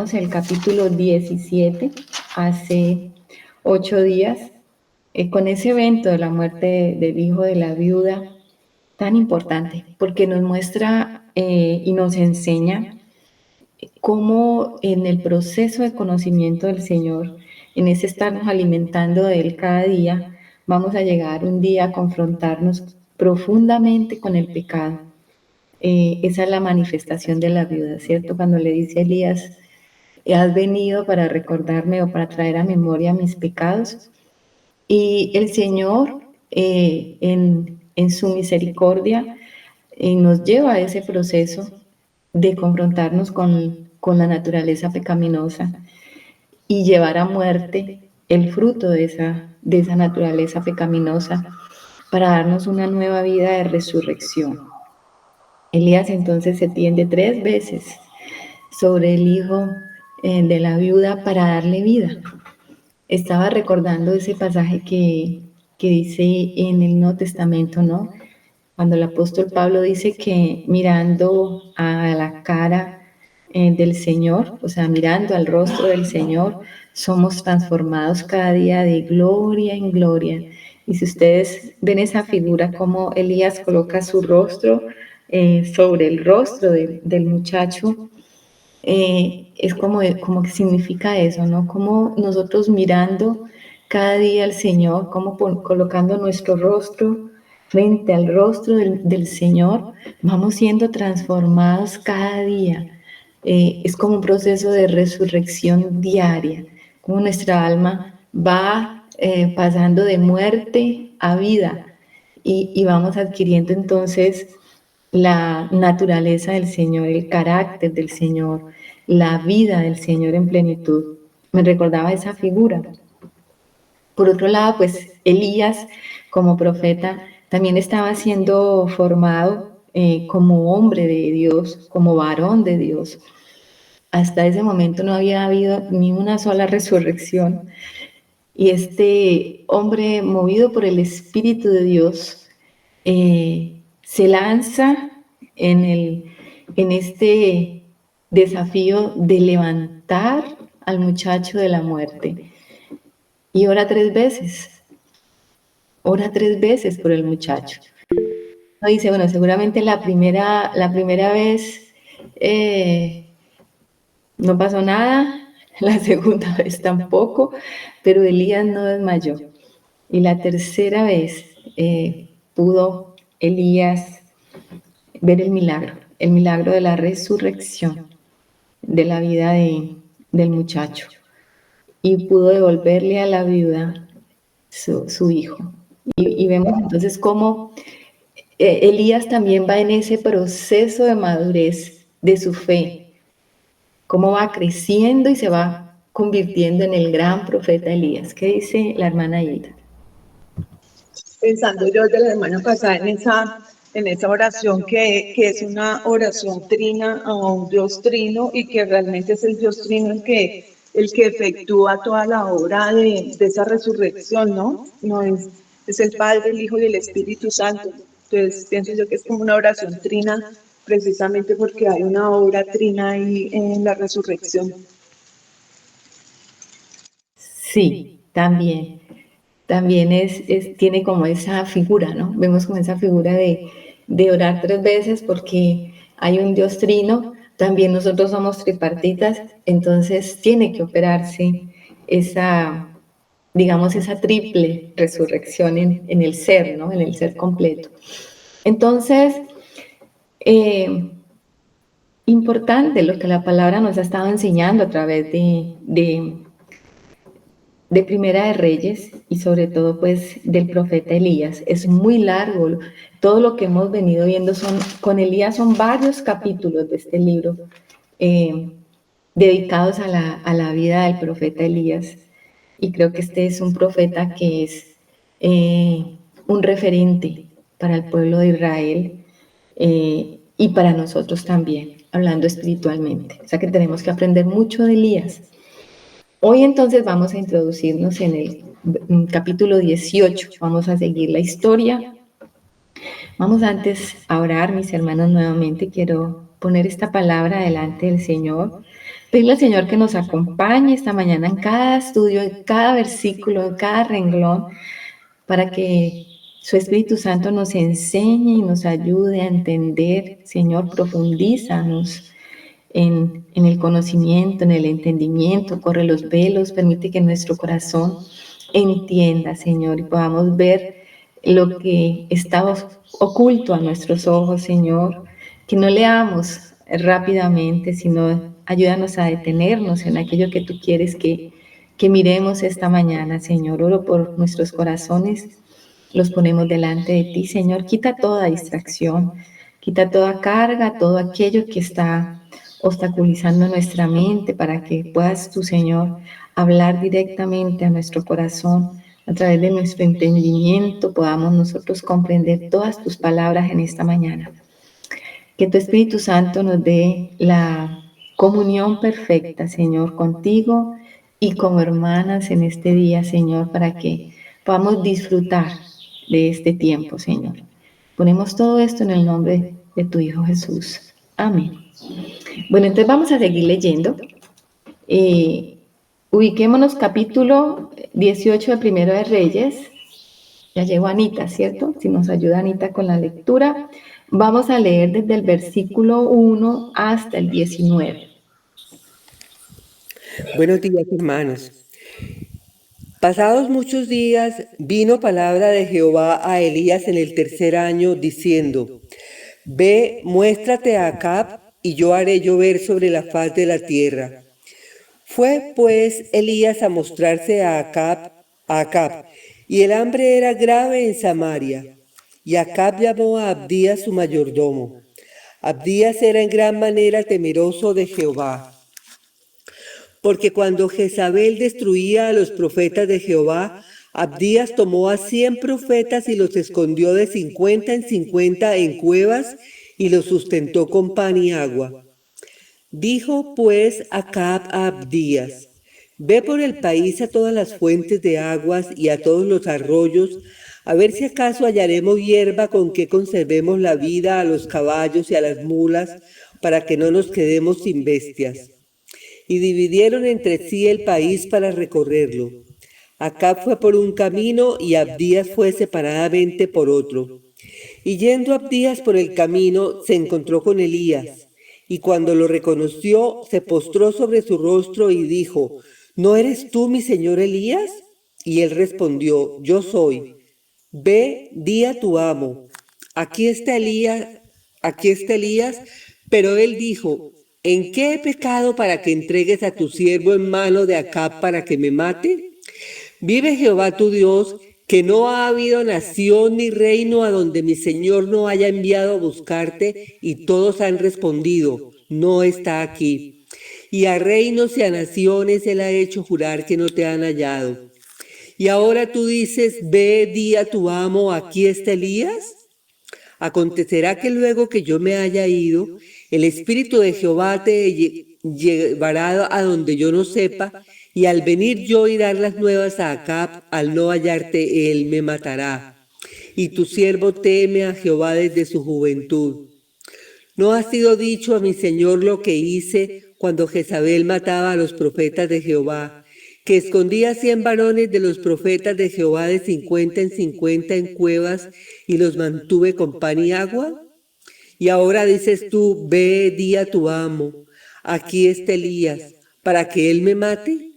terminamos el capítulo 17 hace 8 días con ese evento de la muerte del hijo de la viuda tan importante, porque nos muestra y nos enseña cómo en el proceso de conocimiento del Señor, en ese estarnos alimentando de Él cada día, vamos a llegar un día a confrontarnos profundamente con el pecado. Esa es la manifestación de la viuda, ¿cierto? Cuando le dice a Elías, has venido para recordarme o para traer a memoria mis pecados. Y el Señor, en su misericordia, nos lleva a ese proceso de confrontarnos con la naturaleza pecaminosa y llevar a muerte el fruto de esa naturaleza pecaminosa para darnos una nueva vida de resurrección. Elías entonces se tiende 3 veces sobre el hijo de la viuda para darle vida. Estaba recordando ese pasaje que dice en el Nuevo Testamento, ¿no? Cuando el apóstol Pablo dice que mirando a la cara del Señor, o sea, mirando al rostro del Señor, somos transformados cada día de gloria en gloria. Y si ustedes ven esa figura, como Elías coloca su rostro sobre el rostro del muchacho, es como que significa eso, ¿no? Como nosotros mirando cada día al Señor, como colocando nuestro rostro frente al rostro del Señor, vamos siendo transformados cada día. Es como un proceso de resurrección diaria, como nuestra alma va pasando de muerte a vida y vamos adquiriendo entonces la naturaleza del Señor, el carácter del Señor, la vida del Señor en plenitud. Me recordaba esa figura. Por otro lado, pues Elías, como profeta, también estaba siendo formado como hombre de Dios, como varón de Dios. Hasta ese momento no había habido ni una sola resurrección. Y este hombre, movido por el Espíritu de Dios, se lanza en este desafío de levantar al muchacho de la muerte. Y ora 3 veces por el muchacho. Dice, bueno, seguramente la primera vez no pasó nada, la segunda vez tampoco, pero Elías no desmayó. Y la tercera vez pudo Elías ver el milagro de la resurrección de la vida del muchacho. Y pudo devolverle a la viuda su hijo. Y vemos entonces cómo Elías también va en ese proceso de madurez de su fe, cómo va creciendo y se va convirtiendo en el gran profeta Elías. ¿Qué dice la hermana Hilda? Pensando yo de la semana pasada en esa oración que es una oración trina a un Dios trino y que realmente es el Dios trino el que efectúa toda la obra de esa resurrección, ¿no? No es el Padre, el Hijo y el Espíritu Santo. Entonces pienso yo que es como una oración trina precisamente porque hay una obra trina ahí en la resurrección. Sí, también. También tiene como esa figura, ¿no? Vemos como esa figura de orar 3 veces porque hay un Dios trino, también nosotros somos tripartitas, entonces tiene que operarse esa, digamos, esa triple resurrección en el ser, ¿no? En el ser completo. Entonces, importante lo que la palabra nos ha estado enseñando a través de Primera de Reyes y sobre todo pues del profeta Elías. Es muy largo, todo lo que hemos venido viendo con Elías son varios capítulos de este libro dedicados a la vida del profeta Elías, y creo que este es un profeta que es un referente para el pueblo de Israel y para nosotros también, hablando espiritualmente. O sea que tenemos que aprender mucho de Elías. Hoy entonces vamos a introducirnos en el capítulo 18, vamos a seguir la historia. Vamos antes a orar, mis hermanos, nuevamente quiero poner esta palabra delante del Señor Pedirle al Señor que nos acompañe esta mañana en cada estudio, en cada versículo, en cada renglón, para que su Espíritu Santo nos enseñe y nos ayude a entender. Señor, profundízanos en el conocimiento, en el entendimiento, corre los velos, permite que nuestro corazón entienda, Señor, y podamos ver lo que está oculto a nuestros ojos, Señor, que no leamos rápidamente, sino ayúdanos a detenernos en aquello que tú quieres que miremos esta mañana, Señor. Oro por nuestros corazones, los ponemos delante de ti, Señor. Quita toda distracción, quita toda carga, todo aquello que está obstaculizando nuestra mente para que puedas tú, Señor, hablar directamente a nuestro corazón. A través de nuestro entendimiento podamos nosotros comprender todas tus palabras en esta mañana. Que tu Espíritu Santo nos dé la comunión perfecta, Señor, contigo y como hermanas en este día, Señor, para que podamos disfrutar de este tiempo, Señor. Ponemos todo esto en el nombre de tu Hijo Jesús. Amén. Bueno, entonces vamos a seguir leyendo. Ubiquémonos capítulo 18 de Primero de Reyes. Ya llegó Anita, ¿cierto? Si nos ayuda Anita con la lectura. Vamos a leer desde el versículo 1 hasta el 19. Buenos días, hermanos. Pasados muchos días, vino palabra de Jehová a Elías en el tercer año, diciendo: Ve, muéstrate a Acab, y yo haré llover sobre la faz de la tierra. Fue pues Elías a mostrarse a Acab, y el hambre era grave en Samaria. Y Acab llamó a Abdías su mayordomo. Abdías era en gran manera temeroso de Jehová. Porque cuando Jezabel destruía a los profetas de Jehová, Abdías tomó a 100 profetas y los escondió de 50 en 50 en cuevas y los sustentó con pan y agua. Dijo pues Acab a Abdías: Ve por el país a todas las fuentes de aguas y a todos los arroyos, a ver si acaso hallaremos hierba con que conservemos la vida a los caballos y a las mulas, para que no nos quedemos sin bestias. Y dividieron entre sí el país para recorrerlo. Acab fue por un camino y Abdías fue separadamente por otro. Y yendo Abdías por el camino, se encontró con Elías. Y cuando lo reconoció, se postró sobre su rostro y dijo: ¿No eres tú mi señor Elías? Y él respondió: Yo soy. Ve, di a tu amo: aquí está Elías. Pero él dijo: ¿En qué he pecado para que entregues a tu siervo en mano de Acab para que me mate? Vive Jehová tu Dios, que no ha habido nación ni reino a donde mi Señor no haya enviado a buscarte, y todos han respondido: no está aquí. Y a reinos y a naciones él ha hecho jurar que no te han hallado. Y ahora tú dices: ve, di a tu amo, aquí está Elías. Acontecerá que luego que yo me haya ido, el Espíritu de Jehová te llevará a donde yo no sepa, y al venir yo y dar las nuevas a Acab, al no hallarte él me matará. Y tu siervo teme a Jehová desde su juventud. ¿No ha sido dicho a mi señor lo que hice cuando Jezabel mataba a los profetas de Jehová, que escondía 100 varones de los profetas de Jehová de 50 en 50 en cuevas y los mantuve con pan y agua? Y ahora dices tú: ve, di a tu amo, aquí está Elías, para que él me mate.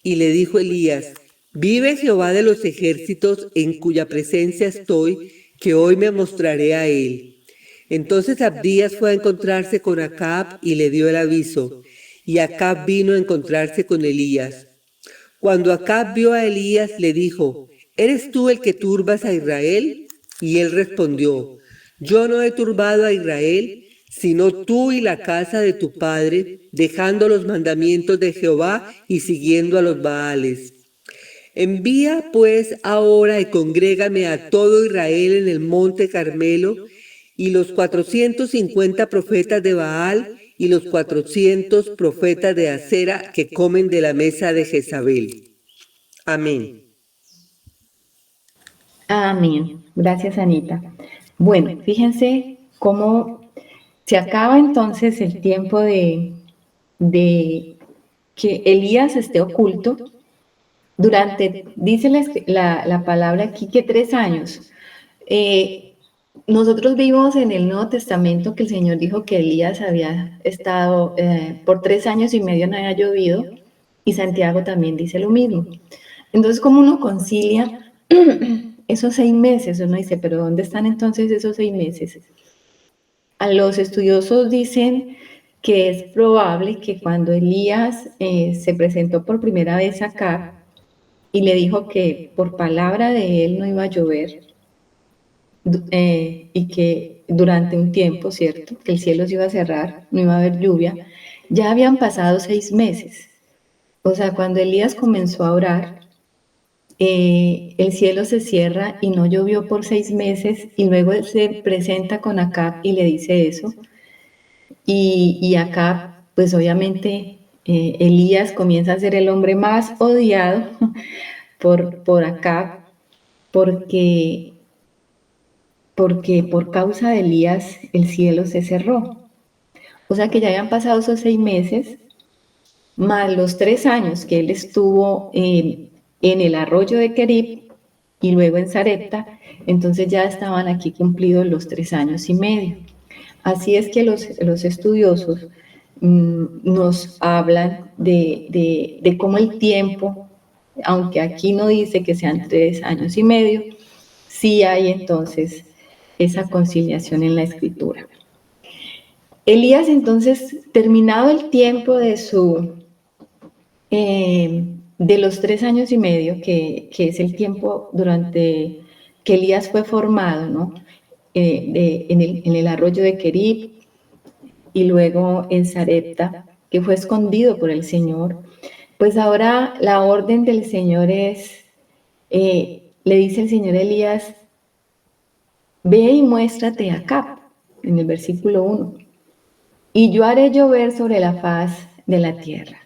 Y le dijo Elías: vive Jehová de los ejércitos, en cuya presencia estoy, que hoy me mostraré a él. Entonces Abdías fue a encontrarse con Acab y le dio el aviso, y Acab vino a encontrarse con Elías. Cuando Acab vio a Elías, le dijo: ¿eres tú el que turbas a Israel? Y él respondió: yo no he turbado a Israel, sino tú y la casa de tu padre, dejando los mandamientos de Jehová y siguiendo a los Baales. Envía pues ahora y congrégame a todo Israel en el monte Carmelo, y los 450 profetas de Baal y los 400 profetas de Acera que comen de la mesa de Jezabel. Amén. Amén. Gracias, Anita. Bueno, fíjense cómo se acaba entonces el tiempo de que Elías esté oculto durante, dice la palabra aquí, que 3 años. Nosotros vimos en el Nuevo Testamento que el Señor dijo que Elías había estado por 3 años y medio, no había llovido, y Santiago también dice lo mismo. Entonces, ¿cómo uno concilia esos 6 meses? Uno dice, pero ¿dónde están entonces esos 6 meses? A los estudiosos dicen que es probable que cuando Elías se presentó por primera vez acá y le dijo que por palabra de él no iba a llover, y que durante un tiempo, ¿cierto?, que el cielo se iba a cerrar, no iba a haber lluvia, ya habían pasado 6 meses. O sea, cuando Elías comenzó a orar, el cielo se cierra y no llovió por 6 meses, y luego él se presenta con Acab y le dice eso, y Acab, pues obviamente Elías comienza a ser el hombre más odiado por Acab, porque por causa de Elías el cielo se cerró. O sea que ya habían pasado esos 6 meses, más los 3 años que él estuvo en el arroyo de Kerib y luego en Sarepta, entonces ya estaban aquí cumplidos los 3 años y medio. Así es que los estudiosos nos hablan de cómo el tiempo, aunque aquí no dice que sean 3 años y medio, sí hay entonces esa conciliación en la escritura. Elías entonces, terminado el tiempo de los 3 años y medio, que es el tiempo durante que Elías fue formado, ¿no?, en el arroyo de Kerib y luego en Sarepta, que fue escondido por el Señor, pues ahora la orden del Señor es, le dice el Señor a Elías, ve y muéstrate a Acab, en el versículo 1, y yo haré llover sobre la faz de la tierra.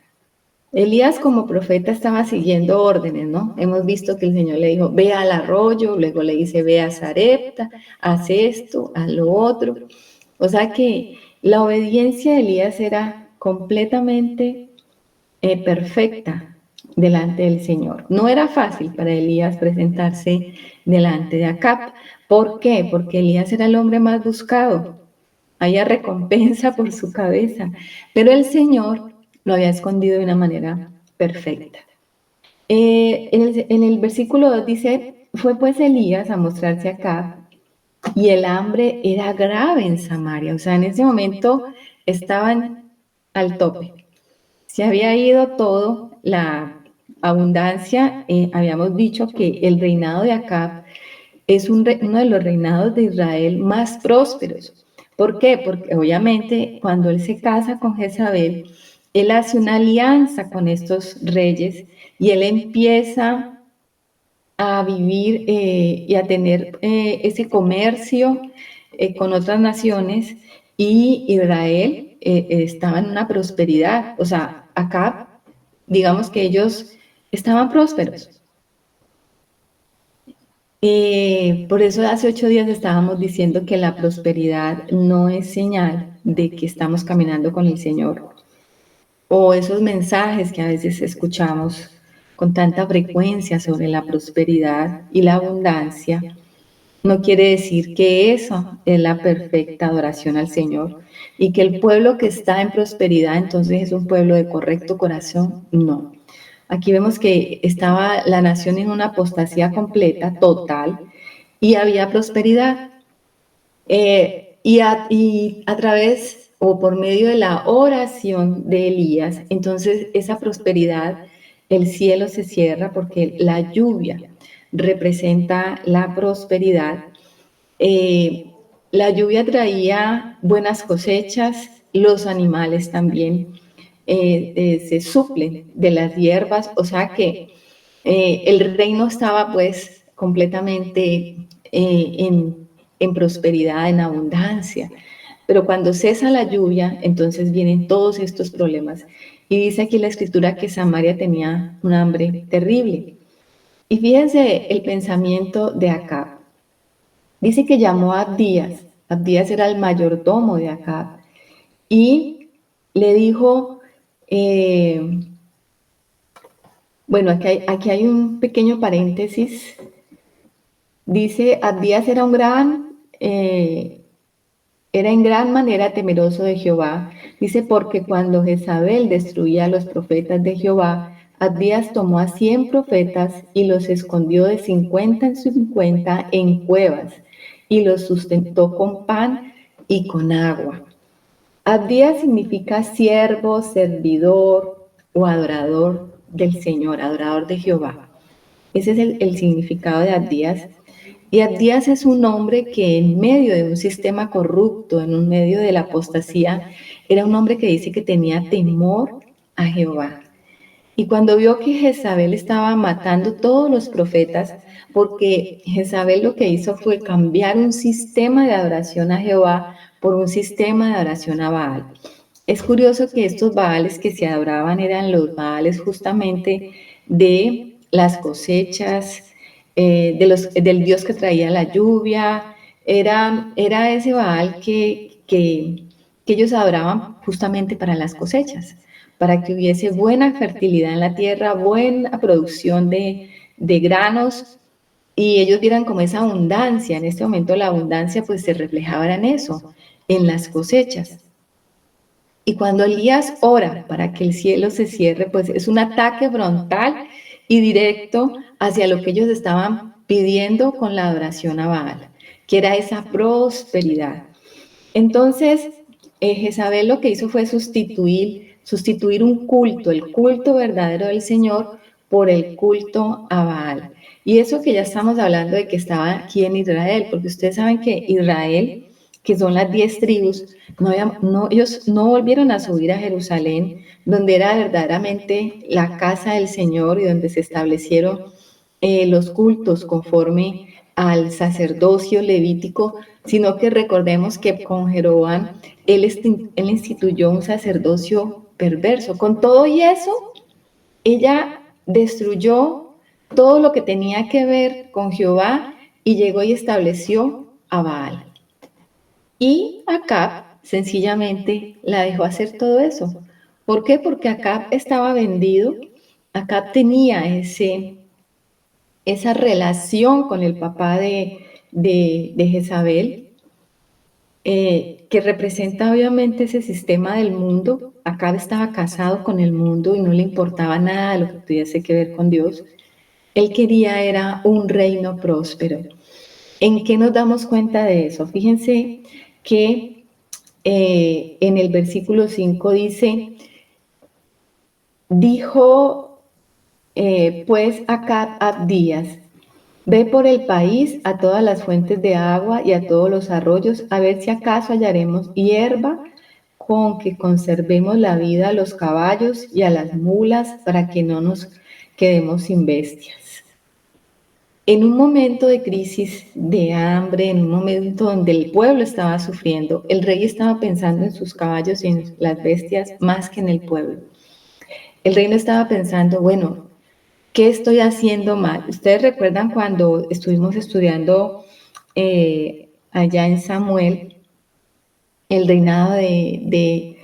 Elías como profeta estaba siguiendo órdenes, ¿no? Hemos visto que el Señor le dijo, ve al arroyo, luego le dice, ve a Sarepta, haz esto, haz lo otro. O sea que la obediencia de Elías era completamente perfecta delante del Señor. No era fácil para Elías presentarse delante de Acab. ¿Por qué? Porque Elías era el hombre más buscado. Había recompensa por su cabeza, pero el Señor lo había escondido de una manera perfecta. En el versículo 2 dice, fue pues Elías a mostrarse acá, y el hambre era grave en Samaria. O sea, en ese momento estaban al tope. Se había ido todo, la abundancia. Habíamos dicho que el reinado de Acab es uno de los reinados de Israel más prósperos. ¿Por qué? Porque obviamente cuando él se casa con Jezabel, él hace una alianza con estos reyes y él empieza a vivir y a tener ese comercio con otras naciones, y Israel estaba en una prosperidad. O sea, acá, digamos que ellos estaban prósperos. Por eso hace 8 días estábamos diciendo que la prosperidad no es señal de que estamos caminando con el Señor. O esos mensajes que a veces escuchamos con tanta frecuencia sobre la prosperidad y la abundancia, no quiere decir que eso es la perfecta adoración al Señor y que el pueblo que está en prosperidad entonces es un pueblo de correcto corazón. No. Aquí vemos que estaba la nación en una apostasía completa, total, y había prosperidad. Y a través o por medio de la oración de Elías, entonces esa prosperidad, el cielo se cierra porque la lluvia representa la prosperidad. La lluvia traía buenas cosechas, los animales también se suplen de las hierbas, o sea que el reino estaba pues completamente en prosperidad, en abundancia. Pero cuando cesa la lluvia, entonces vienen todos estos problemas. Y dice aquí la escritura que Samaria tenía un hambre terrible. Y fíjense el pensamiento de Acab. Dice que llamó a Abdías era el mayordomo de Acab, y le dijo, Bueno, aquí hay un pequeño paréntesis. Dice, Abdías era en gran manera temeroso de Jehová. Dice, porque cuando Jezabel destruía a los profetas de Jehová, Abdías tomó a 100 profetas y los escondió de 50 en 50 en cuevas y los sustentó con pan y con agua. Abdías significa siervo, servidor o adorador del Señor, adorador de Jehová. Ese es el significado de Abdías. Y Abdías es un hombre que en medio de un sistema corrupto, en un medio de la apostasía, era un hombre que dice que tenía temor a Jehová. Y cuando vio que Jezabel estaba matando todos los profetas, porque Jezabel lo que hizo fue cambiar un sistema de adoración a Jehová por un sistema de adoración a Baal. Es curioso que estos Baales que se adoraban eran los Baales justamente de las cosechas, del Dios que traía la lluvia, era ese Baal que ellos adoraban justamente para las cosechas, para que hubiese buena fertilidad en la tierra, buena producción de granos, y ellos vieran como esa abundancia. En este momento la abundancia pues se reflejaba en eso, en las cosechas. Y cuando Elías ora para que el cielo se cierre, pues es un ataque frontal y directo hacia lo que ellos estaban pidiendo con la adoración a Baal, que era esa prosperidad. Entonces, Jezabel lo que hizo fue sustituir un culto, el culto verdadero del Señor, por el culto a Baal. Y eso que ya estamos hablando de que estaba aquí en Israel, porque ustedes saben que Israel, que son las 10 tribus, ellos no volvieron a subir a Jerusalén, donde era verdaderamente la casa del Señor y donde se establecieron los cultos conforme al sacerdocio levítico, sino que recordemos que con Jeroboam él instituyó un sacerdocio perverso. Con todo y eso, ella destruyó todo lo que tenía que ver con Jehová y llegó y estableció a Baal. Y Acab sencillamente la dejó hacer todo eso. ¿Por qué? Porque Acab estaba vendido, Acab tenía esa relación con el papá de Jezabel, que representa obviamente ese sistema del mundo. Acab estaba casado con el mundo y no le importaba nada de lo que tuviese que ver con Dios. Él quería era un reino próspero. ¿En qué nos damos cuenta de eso? Fíjense que en el versículo 5 dice, dijo pues Acab a Abdías, ve por el país a todas las fuentes de agua y a todos los arroyos, a ver si acaso hallaremos hierba con que conservemos la vida a los caballos y a las mulas para que no nos quedemos sin bestias. En un momento de crisis, de hambre, en un momento donde el pueblo estaba sufriendo, el rey estaba pensando en sus caballos y en las bestias más que en el pueblo. El rey no estaba pensando, bueno, ¿qué estoy haciendo mal? Ustedes recuerdan cuando estuvimos estudiando allá en Samuel el reinado el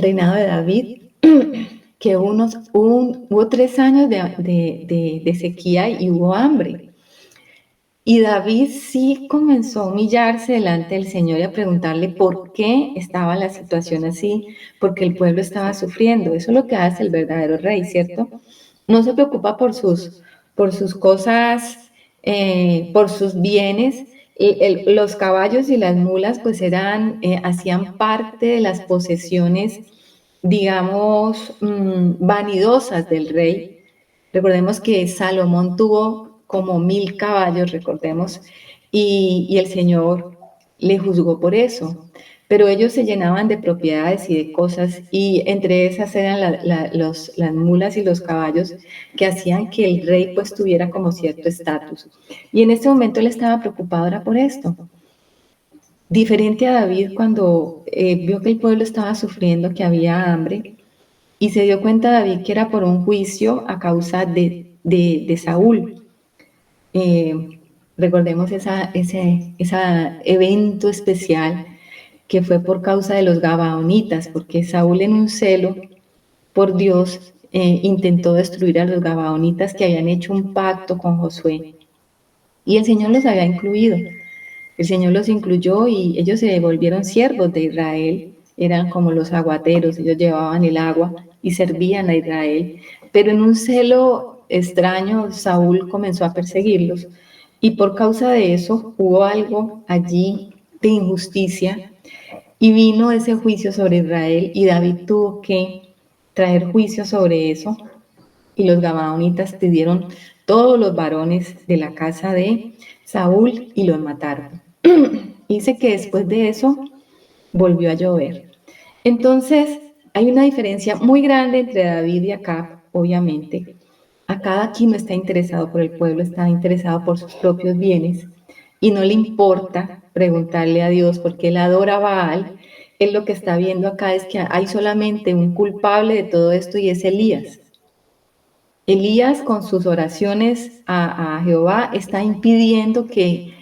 reinado de David, que hubo 3 años de sequía y hubo hambre. Y David sí comenzó a humillarse delante del Señor y a preguntarle por qué estaba la situación así, porque el pueblo estaba sufriendo. Eso es lo que hace el verdadero rey, ¿cierto? No se preocupa por sus cosas, por sus bienes. Los caballos y las mulas pues hacían parte de las posesiones, digamos, vanidosas del rey. Recordemos que Salomón tuvo como 1000 caballos, recordemos, y el Señor le juzgó por eso. Pero ellos se llenaban de propiedades y de cosas, y entre esas eran las mulas y los caballos que hacían que el rey pues tuviera como cierto estatus. Y en este momento él estaba preocupado ahora por esto. Diferente a David cuando vio que el pueblo estaba sufriendo, que había hambre, y se dio cuenta David que era por un juicio a causa de Saúl. Recordemos ese evento especial que fue por causa de los gabaonitas, porque Saúl en un celo por Dios, intentó destruir a los gabaonitas que habían hecho un pacto con Josué. Y el Señor los había incluido. El Señor los incluyó y ellos se volvieron siervos de Israel. Eran como los aguateros, ellos llevaban el agua y servían a Israel. Pero en un celo extraño, Saúl comenzó a perseguirlos. Y por causa de eso hubo algo allí de injusticia y vino ese juicio sobre Israel y David tuvo que traer juicio sobre eso y los gabaonitas pidieron todos los varones de la casa de Saúl y los mataron. Dice que después de eso volvió a llover. Entonces hay una diferencia muy grande entre David y Acab, obviamente. Acab aquí no está interesado por el pueblo, está interesado por sus propios bienes y no le importa preguntarle a Dios porque él adora a Baal. Él lo que está viendo acá es que hay solamente un culpable de todo esto y es Elías. Elías con sus oraciones a Jehová está impidiendo que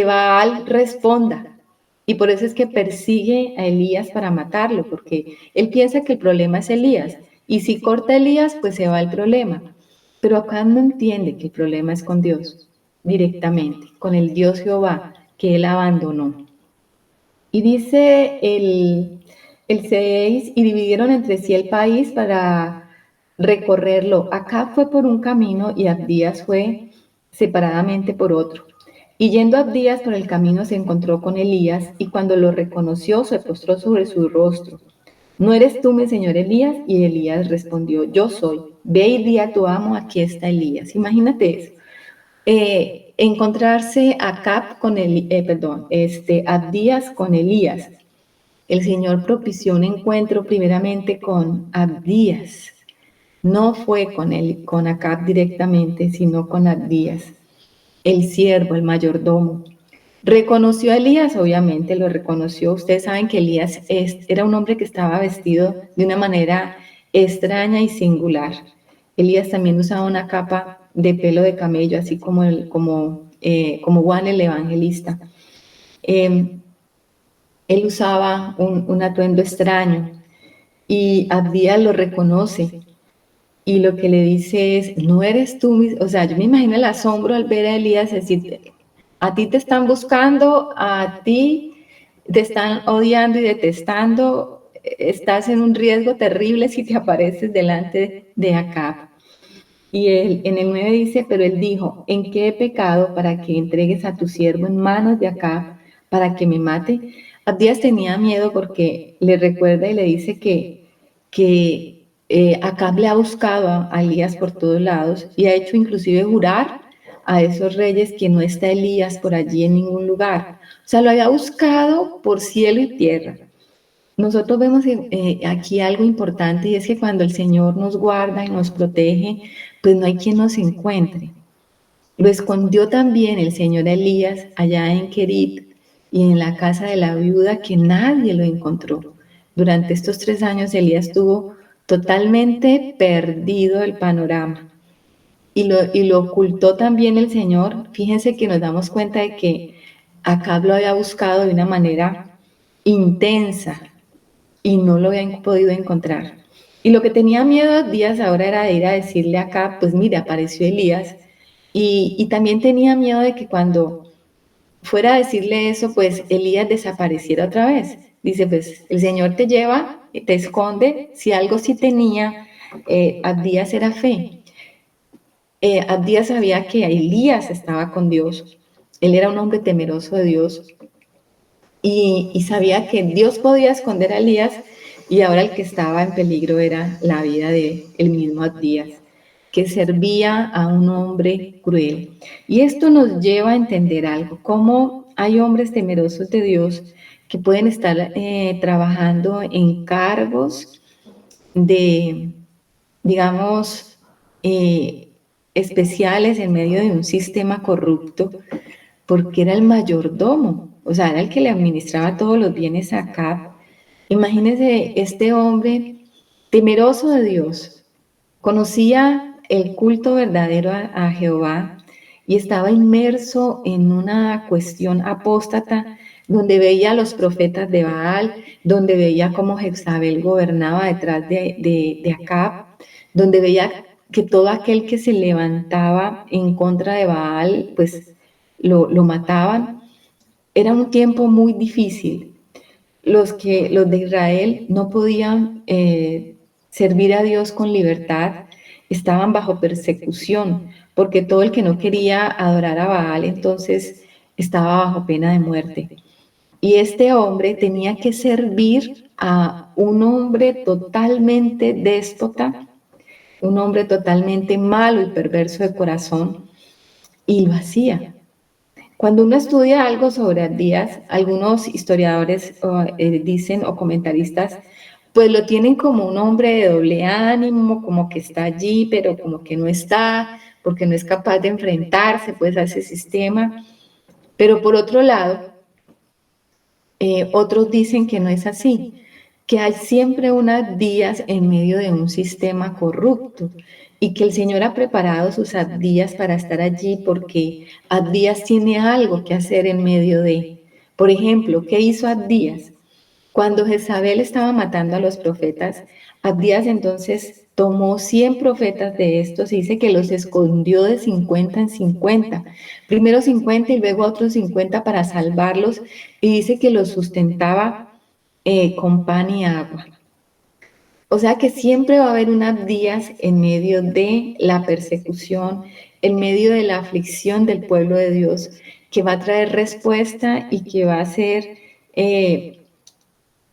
Baal responda. Y por eso es que persigue a Elías para matarlo, porque él piensa que el problema es Elías. Y si corta a Elías, pues se va el problema. Pero acá no entiende que el problema es con Dios, directamente, con el Dios Jehová, que él abandonó. Y dice el 6, y dividieron entre sí el país para recorrerlo. Acá fue por un camino y Abdías fue separadamente por otro. Y yendo Abdías por el camino se encontró con Elías y cuando lo reconoció se postró sobre su rostro. ¿No eres tú, mi señor Elías? Y Elías respondió, yo soy. Ve y di a tu amo, aquí está Elías. Imagínate eso. Encontrarse Acab con Abdías con Elías. El Señor propició un encuentro primeramente con Abdías. No fue con Acab directamente, sino con Abdías, el siervo, el mayordomo. Reconoció a Elías, obviamente lo reconoció. Ustedes saben que Elías era un hombre que estaba vestido de una manera extraña y singular. Elías también usaba una capa de pelo de camello, así como Juan el Evangelista. Él usaba un atuendo extraño y Abdías lo reconoce y lo que le dice es, no eres tú, o sea, yo me imagino el asombro al ver a Elías decir, a ti te están buscando, a ti te están odiando y detestando, estás en un riesgo terrible si te apareces delante de Acab. Y él, en el 9 dice, pero él dijo, ¿en qué he pecado para que entregues a tu siervo en manos de Acab para que me mate? Abdías tenía miedo porque le recuerda y le dice que Acab le ha buscado a Elías por todos lados y ha hecho inclusive jurar a esos reyes que no está Elías por allí en ningún lugar. O sea, lo había buscado por cielo y tierra. Nosotros vemos aquí algo importante y es que cuando el Señor nos guarda y nos protege, pues no hay quien nos encuentre. Lo escondió también el Señor Elías allá en Kerit y en la casa de la viuda que nadie lo encontró. Durante estos 3 años Elías estuvo totalmente perdido el panorama y lo ocultó también el Señor. Fíjense que nos damos cuenta de que Acab lo había buscado de una manera intensa y no lo habían podido encontrar. Y lo que tenía miedo Días ahora era de ir a decirle acá, pues mire, apareció Elías. Y también tenía miedo de que cuando fuera a decirle eso, pues Elías desapareciera otra vez. Dice, pues el Señor te lleva, te esconde. Si algo sí tenía, Abdías era fe. Abdías sabía que Elías estaba con Dios. Él era un hombre temeroso de Dios y sabía que Dios podía esconder a Elías y ahora el que estaba en peligro era la vida de el mismo Abdías, que servía a un hombre cruel. Y esto nos lleva a entender algo, cómo hay hombres temerosos de Dios que pueden estar trabajando en cargos de, digamos, especiales en medio de un sistema corrupto, porque era el mayordomo, o sea, era el que le administraba todos los bienes a Acab. Imagínense este hombre temeroso de Dios, conocía el culto verdadero a Jehová y estaba inmerso en una cuestión apóstata donde veía a los profetas de Baal, donde veía cómo Jezabel gobernaba detrás de Acab, donde veía que todo aquel que se levantaba en contra de Baal, pues lo mataban. Era un tiempo muy difícil. Los de Israel no podían servir a Dios con libertad, estaban bajo persecución, porque todo el que no quería adorar a Baal entonces estaba bajo pena de muerte. Y este hombre tenía que servir a un hombre totalmente déspota, un hombre totalmente malo y perverso de corazón, y lo hacía. Cuando uno estudia algo sobre Abdías, algunos historiadores dicen o comentaristas, pues lo tienen como un hombre de doble ánimo, como que está allí, pero como que no está, porque no es capaz de enfrentarse pues a ese sistema. Pero por otro lado, otros dicen que no es así, que hay siempre unas Abdías en medio de un sistema corrupto y que el Señor ha preparado sus Abdías para estar allí porque Abdías tiene algo que hacer en medio de. Por ejemplo, ¿qué hizo Abdías? Cuando Jezabel estaba matando a los profetas, Abdías entonces tomó 100 profetas de estos y dice que los escondió de 50 en 50. Primero 50 y luego otros 50 para salvarlos, y dice que los sustentaba con pan y agua. O sea que siempre va a haber un Abdías en medio de la persecución, en medio de la aflicción del pueblo de Dios, que va a traer respuesta y que va a ser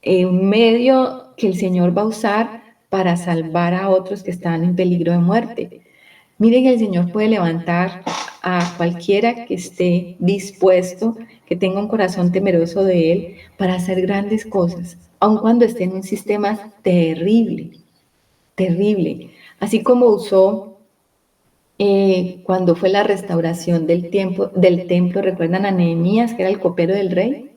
un medio que el Señor va a usar para salvar a otros que están en peligro de muerte. Miren, el Señor puede levantar a cualquiera que esté dispuesto, que tenga un corazón temeroso de Él, para hacer grandes cosas, aun cuando esté en un sistema terrible, terrible. Así como usó cuando fue la restauración del templo, ¿recuerdan a Nehemías, que era el copero del rey?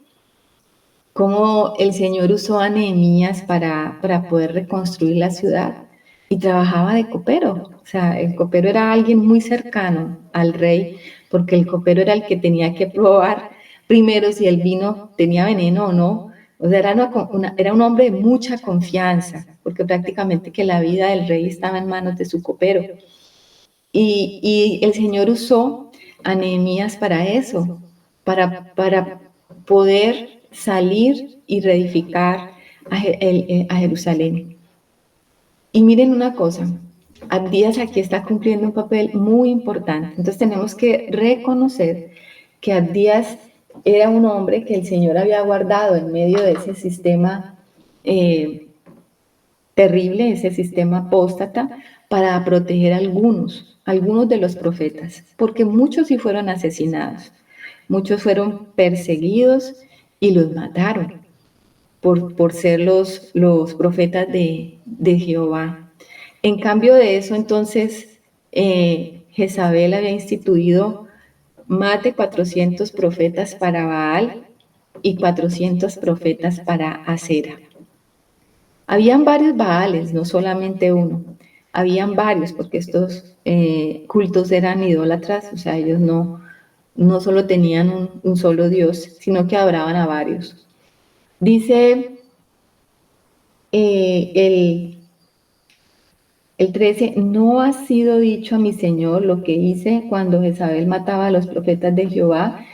Cómo el Señor usó a Nehemías para poder reconstruir la ciudad y trabajaba de copero. O sea, el copero era alguien muy cercano al rey, porque el copero era el que tenía que probar primero si el vino tenía veneno o no. O sea, era un hombre de mucha confianza, porque prácticamente que la vida del rey estaba en manos de su copero. Y el Señor usó a Nehemías para eso, para poder salir y reedificar a Jerusalén. Y miren una cosa, Abdías aquí está cumpliendo un papel muy importante. Entonces tenemos que reconocer que Abdías era un hombre que el Señor había guardado en medio de ese sistema terrible, ese sistema apóstata, para proteger a algunos de los profetas, porque muchos sí fueron asesinados, muchos fueron perseguidos y los mataron por ser los profetas de Jehová. En cambio de eso, entonces, Jezabel había instituido mate 400 profetas para Baal y 400 profetas para Acera. Habían varios Baales, no solamente uno. Habían varios, porque estos cultos eran idólatras, o sea, ellos no solo tenían un solo Dios, sino que adoraban a varios. Dice el 13, no ha sido dicho a mi Señor lo que hice cuando Jezabel mataba a los profetas de Jehová,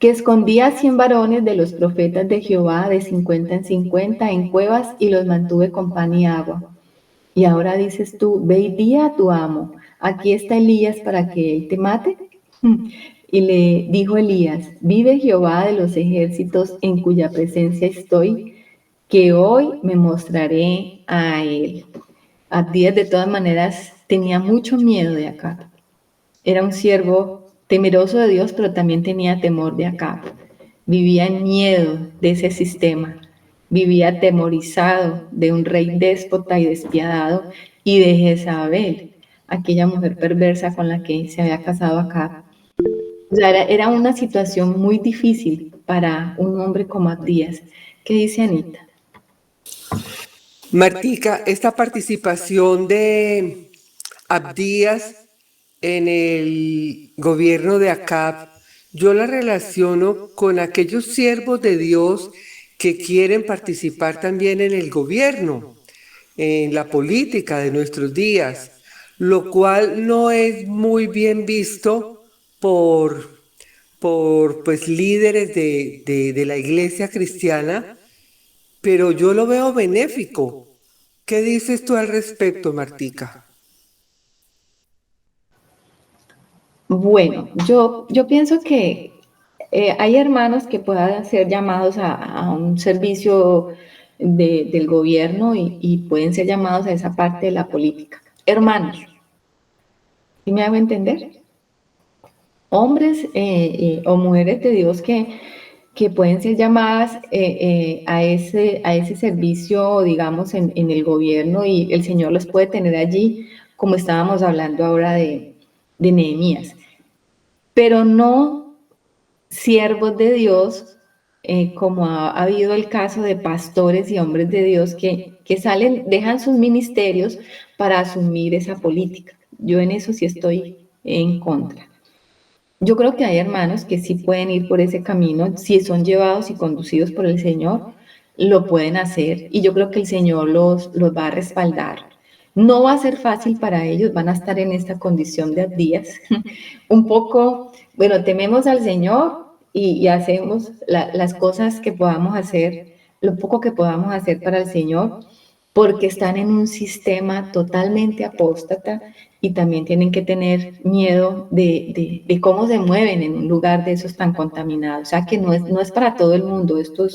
que escondía a 100 varones de los profetas de Jehová de 50 en 50 en cuevas y los mantuve con pan y agua. Y ahora dices tú, ve y di a tu amo, aquí está Elías para que él te mate. Y le dijo Elías, vive Jehová de los ejércitos en cuya presencia estoy, que hoy me mostraré a él. Abdías de todas maneras tenía mucho miedo de Acab. Era un siervo temeroso de Dios, pero también tenía temor de Acab. Vivía en miedo de ese sistema. Vivía atemorizado de un rey déspota y despiadado y de Jezabel, aquella mujer perversa con la que se había casado Acab. O sea, era una situación muy difícil para un hombre como Abdías. ¿Qué dice Anita? Martica, esta participación de Abdías en el gobierno de Acab yo la relaciono con aquellos siervos de Dios que quieren participar también en el gobierno, en la política de nuestros días, lo cual no es muy bien visto por, por pues, líderes de la iglesia cristiana, pero yo lo veo benéfico. ¿Qué dices tú al respecto, Martica? Bueno, yo pienso que hay hermanos que puedan ser llamados a un servicio del gobierno y pueden ser llamados a esa parte de la política. Hermanos, ¿sí me hago entender? Hombres o mujeres de Dios que pueden ser llamadas a ese servicio, digamos, en el gobierno y el Señor los puede tener allí, como estábamos hablando ahora de Nehemías. Pero no siervos de Dios, como ha habido el caso de pastores y hombres de Dios que salen, dejan sus ministerios para asumir esa política. Yo en eso sí estoy en contra. Yo creo que hay hermanos que sí pueden ir por ese camino, si son llevados y conducidos por el Señor, lo pueden hacer y yo creo que el Señor los va a respaldar. No va a ser fácil para ellos, van a estar en esta condición de días, un poco, bueno, tememos al Señor y hacemos las cosas que podamos hacer, lo poco que podamos hacer para el Señor, porque están en un sistema totalmente apóstata y también tienen que tener miedo de cómo se mueven en un lugar de esos tan contaminados. O sea que no es para todo el mundo, esto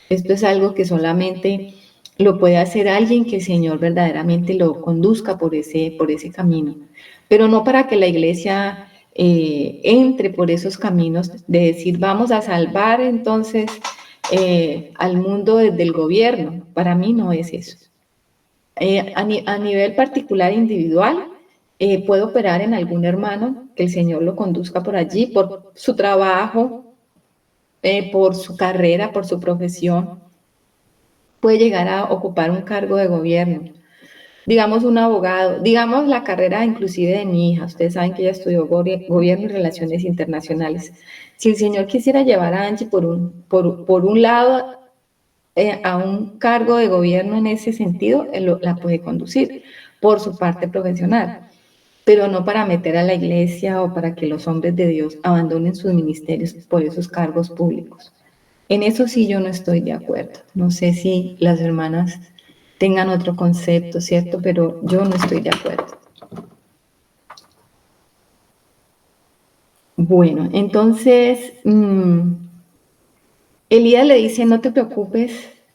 es algo que solamente lo puede hacer alguien que el Señor verdaderamente lo conduzca por ese camino, pero no para que la iglesia entre por esos caminos de decir vamos a salvar entonces al mundo desde el gobierno. Para mí no es eso. A nivel particular, individual, puedo operar en algún hermano, que el Señor lo conduzca por allí, por su trabajo, por su carrera, por su profesión. Puede llegar a ocupar un cargo de gobierno, digamos un abogado, digamos la carrera inclusive de mi hija. Ustedes saben que ella estudió gobierno y relaciones internacionales. Si el Señor quisiera llevar a Angie por un lado, a un cargo de gobierno en ese sentido, él la puede conducir por su parte profesional, pero no para meter a la iglesia o para que los hombres de Dios abandonen sus ministerios por esos cargos públicos. En eso sí yo no estoy de acuerdo. No sé si las hermanas tengan otro concepto, ¿cierto? Pero yo no estoy de acuerdo. Bueno, entonces Elías le dice, no te preocupes,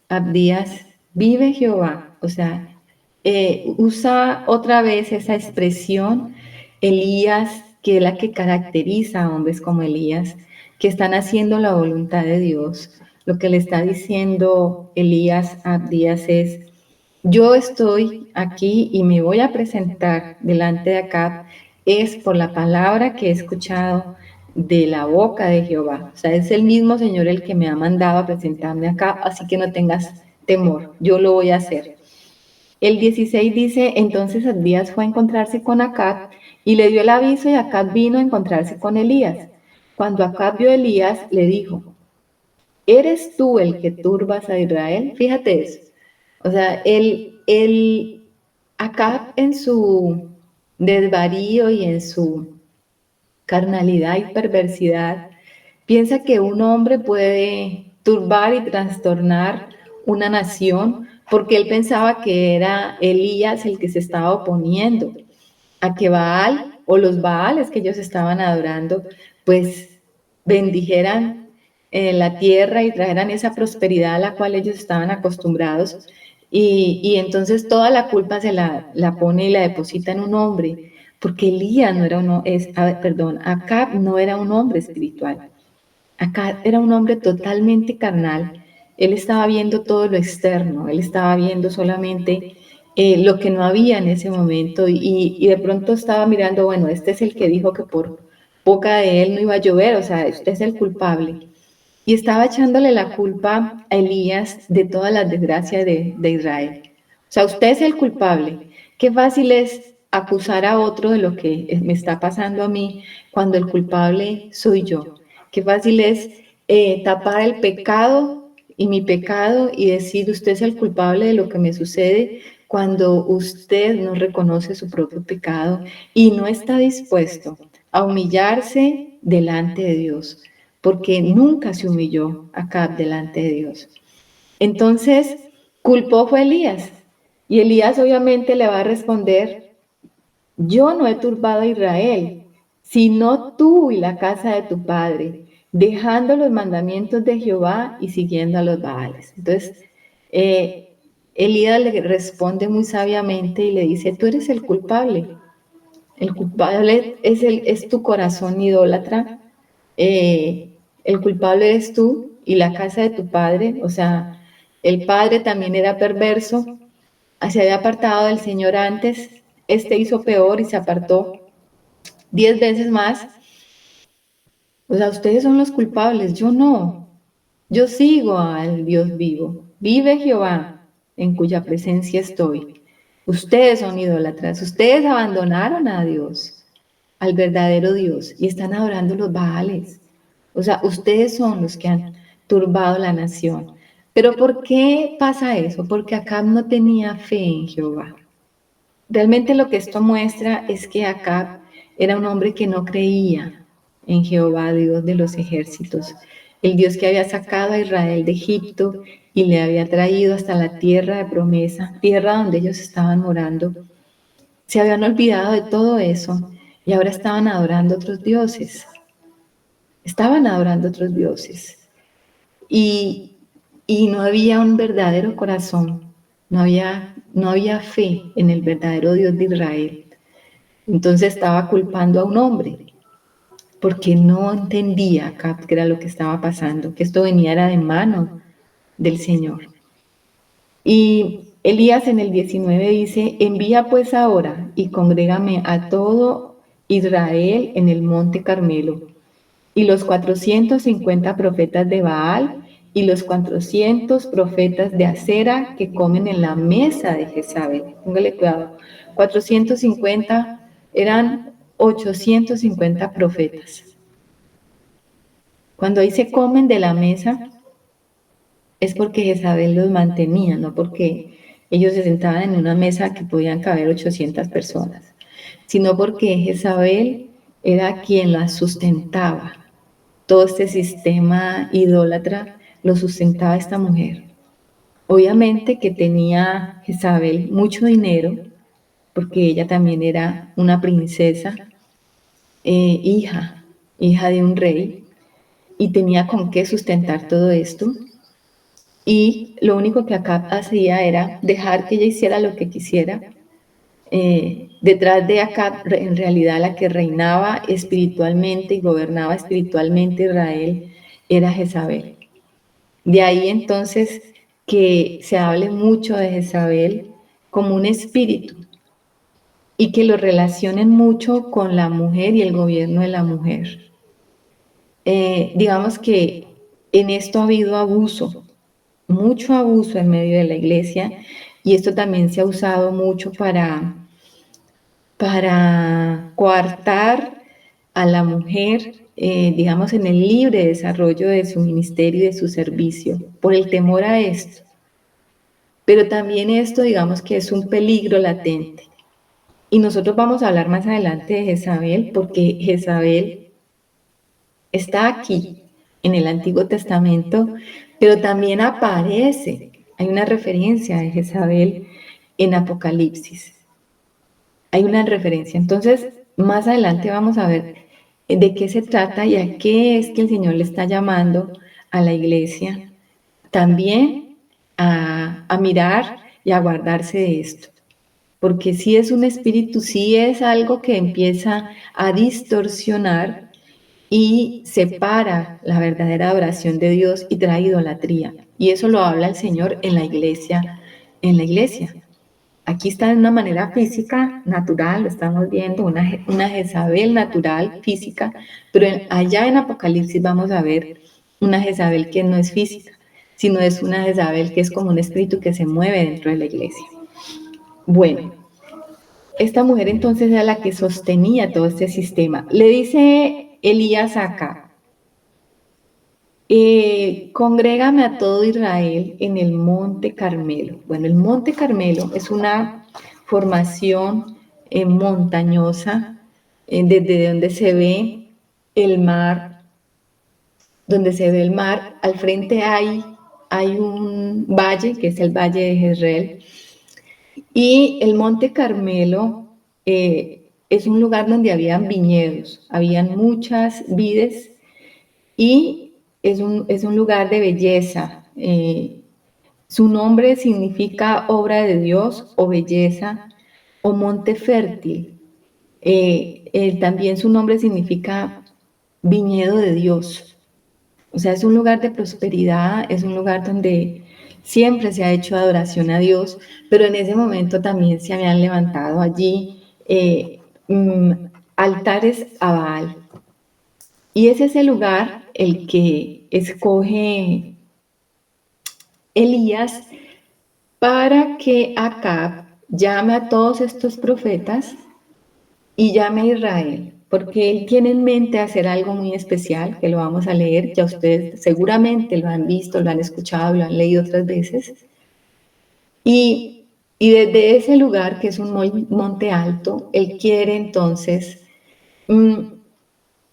Abdías, vive Jehová. O sea, usa otra vez esa expresión, Elías, que es la que caracteriza a hombres como Elías, que están haciendo la voluntad de Dios. Lo que le está diciendo Elías a Abdías es, yo estoy aquí y me voy a presentar delante de Acab, es por la palabra que he escuchado de la boca de Jehová. O sea, es el mismo Señor el que me ha mandado a presentarme acá, así que no tengas temor, yo lo voy a hacer. El 16 dice, entonces Abdías fue a encontrarse con Acab y le dio el aviso y Acab vino a encontrarse con Elías. Cuando Acab vio a Elías, le dijo, ¿eres tú el que turbas a Israel? Fíjate eso. O sea, Acab en su desvarío y en su carnalidad y perversidad, piensa que un hombre puede turbar y trastornar una nación porque él pensaba que era Elías el que se estaba oponiendo a que Baal o los Baales que ellos estaban adorando, pues bendijeran la tierra y trajeran esa prosperidad a la cual ellos estaban acostumbrados. Y entonces toda la culpa se la pone y la deposita en un hombre, porque Elías no era Acab no era un hombre espiritual. Acab era un hombre totalmente carnal. Él estaba viendo todo lo externo, él estaba viendo solamente lo que no había en ese momento y de pronto estaba mirando, bueno, este es el que dijo que por boca de él no iba a llover, o sea, usted es el culpable. Y estaba echándole la culpa a Elías de todas las desgracias de Israel. O sea, usted es el culpable. Qué fácil es acusar a otro de lo que me está pasando a mí cuando el culpable soy yo. Qué fácil es tapar el pecado y mi pecado y decir usted es el culpable de lo que me sucede cuando usted no reconoce su propio pecado y no está dispuesto a humillarse delante de Dios, porque nunca se humilló Acab delante de Dios. Entonces, culpó fue Elías, y Elías obviamente le va a responder, yo no he turbado a Israel, sino tú y la casa de tu padre, dejando los mandamientos de Jehová y siguiendo a los Baales. Entonces, Elías le responde muy sabiamente y le dice, tú eres el culpable. El culpable es tu corazón idólatra, el culpable eres tú y la casa de tu padre, o sea, el padre también era perverso, se había apartado del Señor antes, este hizo peor y se apartó 10 veces más. O sea, ustedes son los culpables, yo no, yo sigo al Dios vivo, vive Jehová, en cuya presencia estoy. Ustedes son idólatras, ustedes abandonaron a Dios, al verdadero Dios, y están adorando los Baales. O sea, ustedes son los que han turbado la nación. Pero ¿por qué pasa eso? Porque Acab no tenía fe en Jehová. Realmente lo que esto muestra es que Acab era un hombre que no creía en Jehová, Dios de los ejércitos, el Dios que había sacado a Israel de Egipto y le había traído hasta la tierra de promesa, tierra donde ellos estaban morando. Se habían olvidado de todo eso y ahora estaban adorando otros dioses. Estaban adorando otros dioses. Y, y no había un verdadero corazón, no había fe en el verdadero Dios de Israel. Entonces estaba culpando a un hombre, porque no entendía qué era lo que estaba pasando, que esto venía era de mano del Señor. Y Elías en el 19 dice, envía pues ahora y congrégame a todo Israel en el monte Carmelo, y los 450 profetas de Baal y los 400 profetas de Acera que comen en la mesa de Jezabel. Póngale cuidado, 450 eran 850 profetas. Cuando ahí se comen de la mesa, es porque Jezabel los mantenía, no porque ellos se sentaban en una mesa que podían caber 800 personas, sino porque Jezabel era quien las sustentaba. Todo este sistema idólatra lo sustentaba esta mujer. Obviamente que tenía Jezabel mucho dinero, porque ella también era una princesa, hija de un rey, y tenía con qué sustentar todo esto. Y lo único que Acab hacía era dejar que ella hiciera lo que quisiera. Detrás de Acab, en realidad la que reinaba espiritualmente y gobernaba espiritualmente Israel era Jezabel. De ahí entonces que se hable mucho de Jezabel como un espíritu y que lo relacionen mucho con la mujer y el gobierno de la mujer. Digamos que en esto ha habido abuso, mucho abuso en medio de la iglesia, y esto también se ha usado mucho para coartar a la mujer, digamos, en el libre desarrollo de su ministerio y de su servicio, por el temor a esto. Pero también esto, digamos, que es un peligro latente. Y nosotros vamos a hablar más adelante de Jezabel, porque Jezabel está aquí en el Antiguo Testamento, pero también aparece, hay una referencia de Jezabel en Apocalipsis. Hay una referencia. Entonces, más adelante vamos a ver de qué se trata y a qué es que el Señor le está llamando a la iglesia. También a mirar y a guardarse de esto. Porque si es un espíritu, sí es algo que empieza a distorsionar y separa la verdadera adoración de Dios y trae idolatría. Y eso lo habla el Señor en la iglesia. Aquí está de una manera física, natural, lo estamos viendo, una Jezabel natural, física, pero allá en Apocalipsis vamos a ver una Jezabel que no es física, sino es una Jezabel que es como un espíritu que se mueve dentro de la iglesia. Bueno, esta mujer entonces era la que sostenía todo este sistema. Le dice Elías acá, Congrégame a todo Israel en el Monte Carmelo. Bueno, el Monte Carmelo es una formación montañosa desde donde se ve el mar, al frente hay un valle, que es el Valle de Jezreel, y el Monte Carmelo es un lugar donde habían viñedos, habían muchas vides y es un lugar de belleza. Su nombre significa obra de Dios o belleza o monte fértil. También su nombre significa viñedo de Dios. O sea, es un lugar de prosperidad, es un lugar donde siempre se ha hecho adoración a Dios, pero en ese momento también se habían levantado allí altares a Baal. Y es ese lugar el que escoge Elías para que Acab llame a todos estos profetas y llame a Israel, porque él tiene en mente hacer algo muy especial, que lo vamos a leer, ya ustedes seguramente lo han visto, lo han escuchado, lo han leído otras veces. Y desde ese lugar, que es un monte alto, él quiere entonces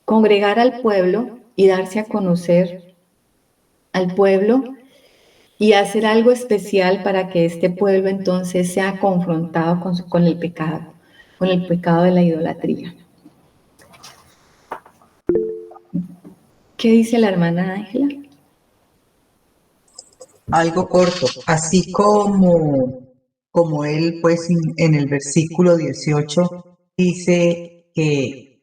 congregar al pueblo y darse a conocer al pueblo y hacer algo especial para que este pueblo entonces sea confrontado con el pecado de la idolatría. ¿Qué dice la hermana Ángela? Algo corto, así como él, pues en el versículo 18 dice que,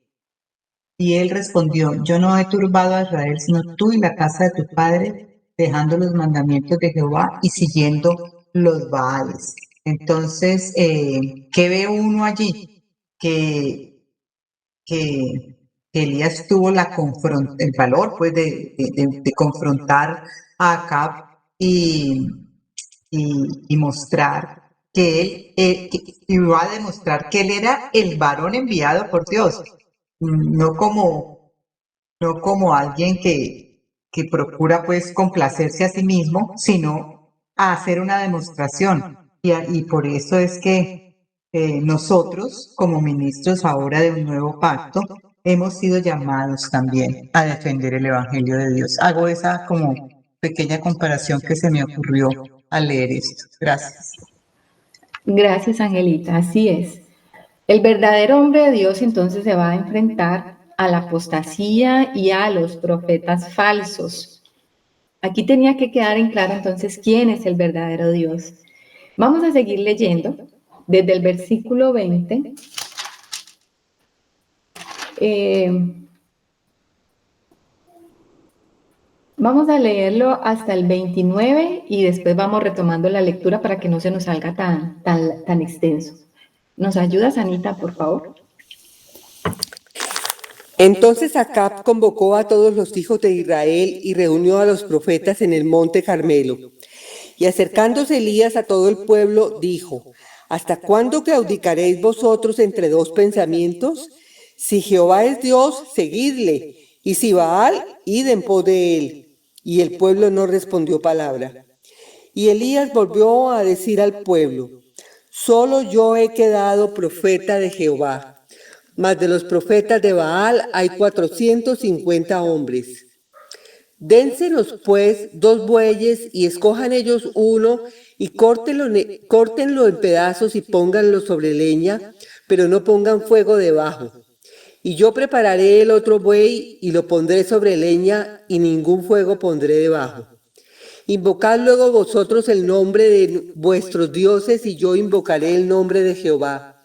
y él respondió, yo no he turbado a Israel, sino tú y la casa de tu padre, dejando los mandamientos de Jehová y siguiendo los Baales. Entonces, ¿qué ve uno allí? Que, que Elías tuvo el valor, pues, de confrontar a Acab y mostrar que iba a demostrar que él era el varón enviado por Dios, no como alguien que procura pues complacerse a sí mismo, sino a hacer una demostración. Y por eso es que nosotros, como ministros ahora de un nuevo pacto, hemos sido llamados también a defender el Evangelio de Dios. Hago esa como pequeña comparación que se me ocurrió al leer esto. Gracias. Gracias, Angelita, así es. El verdadero hombre de Dios entonces se va a enfrentar a la apostasía y a los profetas falsos. Aquí tenía que quedar en claro entonces quién es el verdadero Dios. Vamos a seguir leyendo desde el versículo 20. Vamos a leerlo hasta el 29 y después vamos retomando la lectura para que no se nos salga tan extenso. ¿Nos ayudas, Anita, por favor? Entonces Acab convocó a todos los hijos de Israel y reunió a los profetas en el monte Carmelo. Y acercándose Elías a todo el pueblo, dijo, ¿hasta cuándo claudicaréis vosotros entre dos pensamientos? Si Jehová es Dios, seguidle, y si Baal, id en pos de él. Y el pueblo no respondió palabra. Y Elías volvió a decir al pueblo, solo yo he quedado profeta de Jehová, mas de los profetas de Baal hay 450 hombres. Dénsenos pues 2 bueyes y escojan ellos uno y córtenlo en pedazos y pónganlo sobre leña, pero no pongan fuego debajo. Y yo prepararé el otro buey y lo pondré sobre leña y ningún fuego pondré debajo. Invocad luego vosotros el nombre de vuestros dioses y yo invocaré el nombre de Jehová.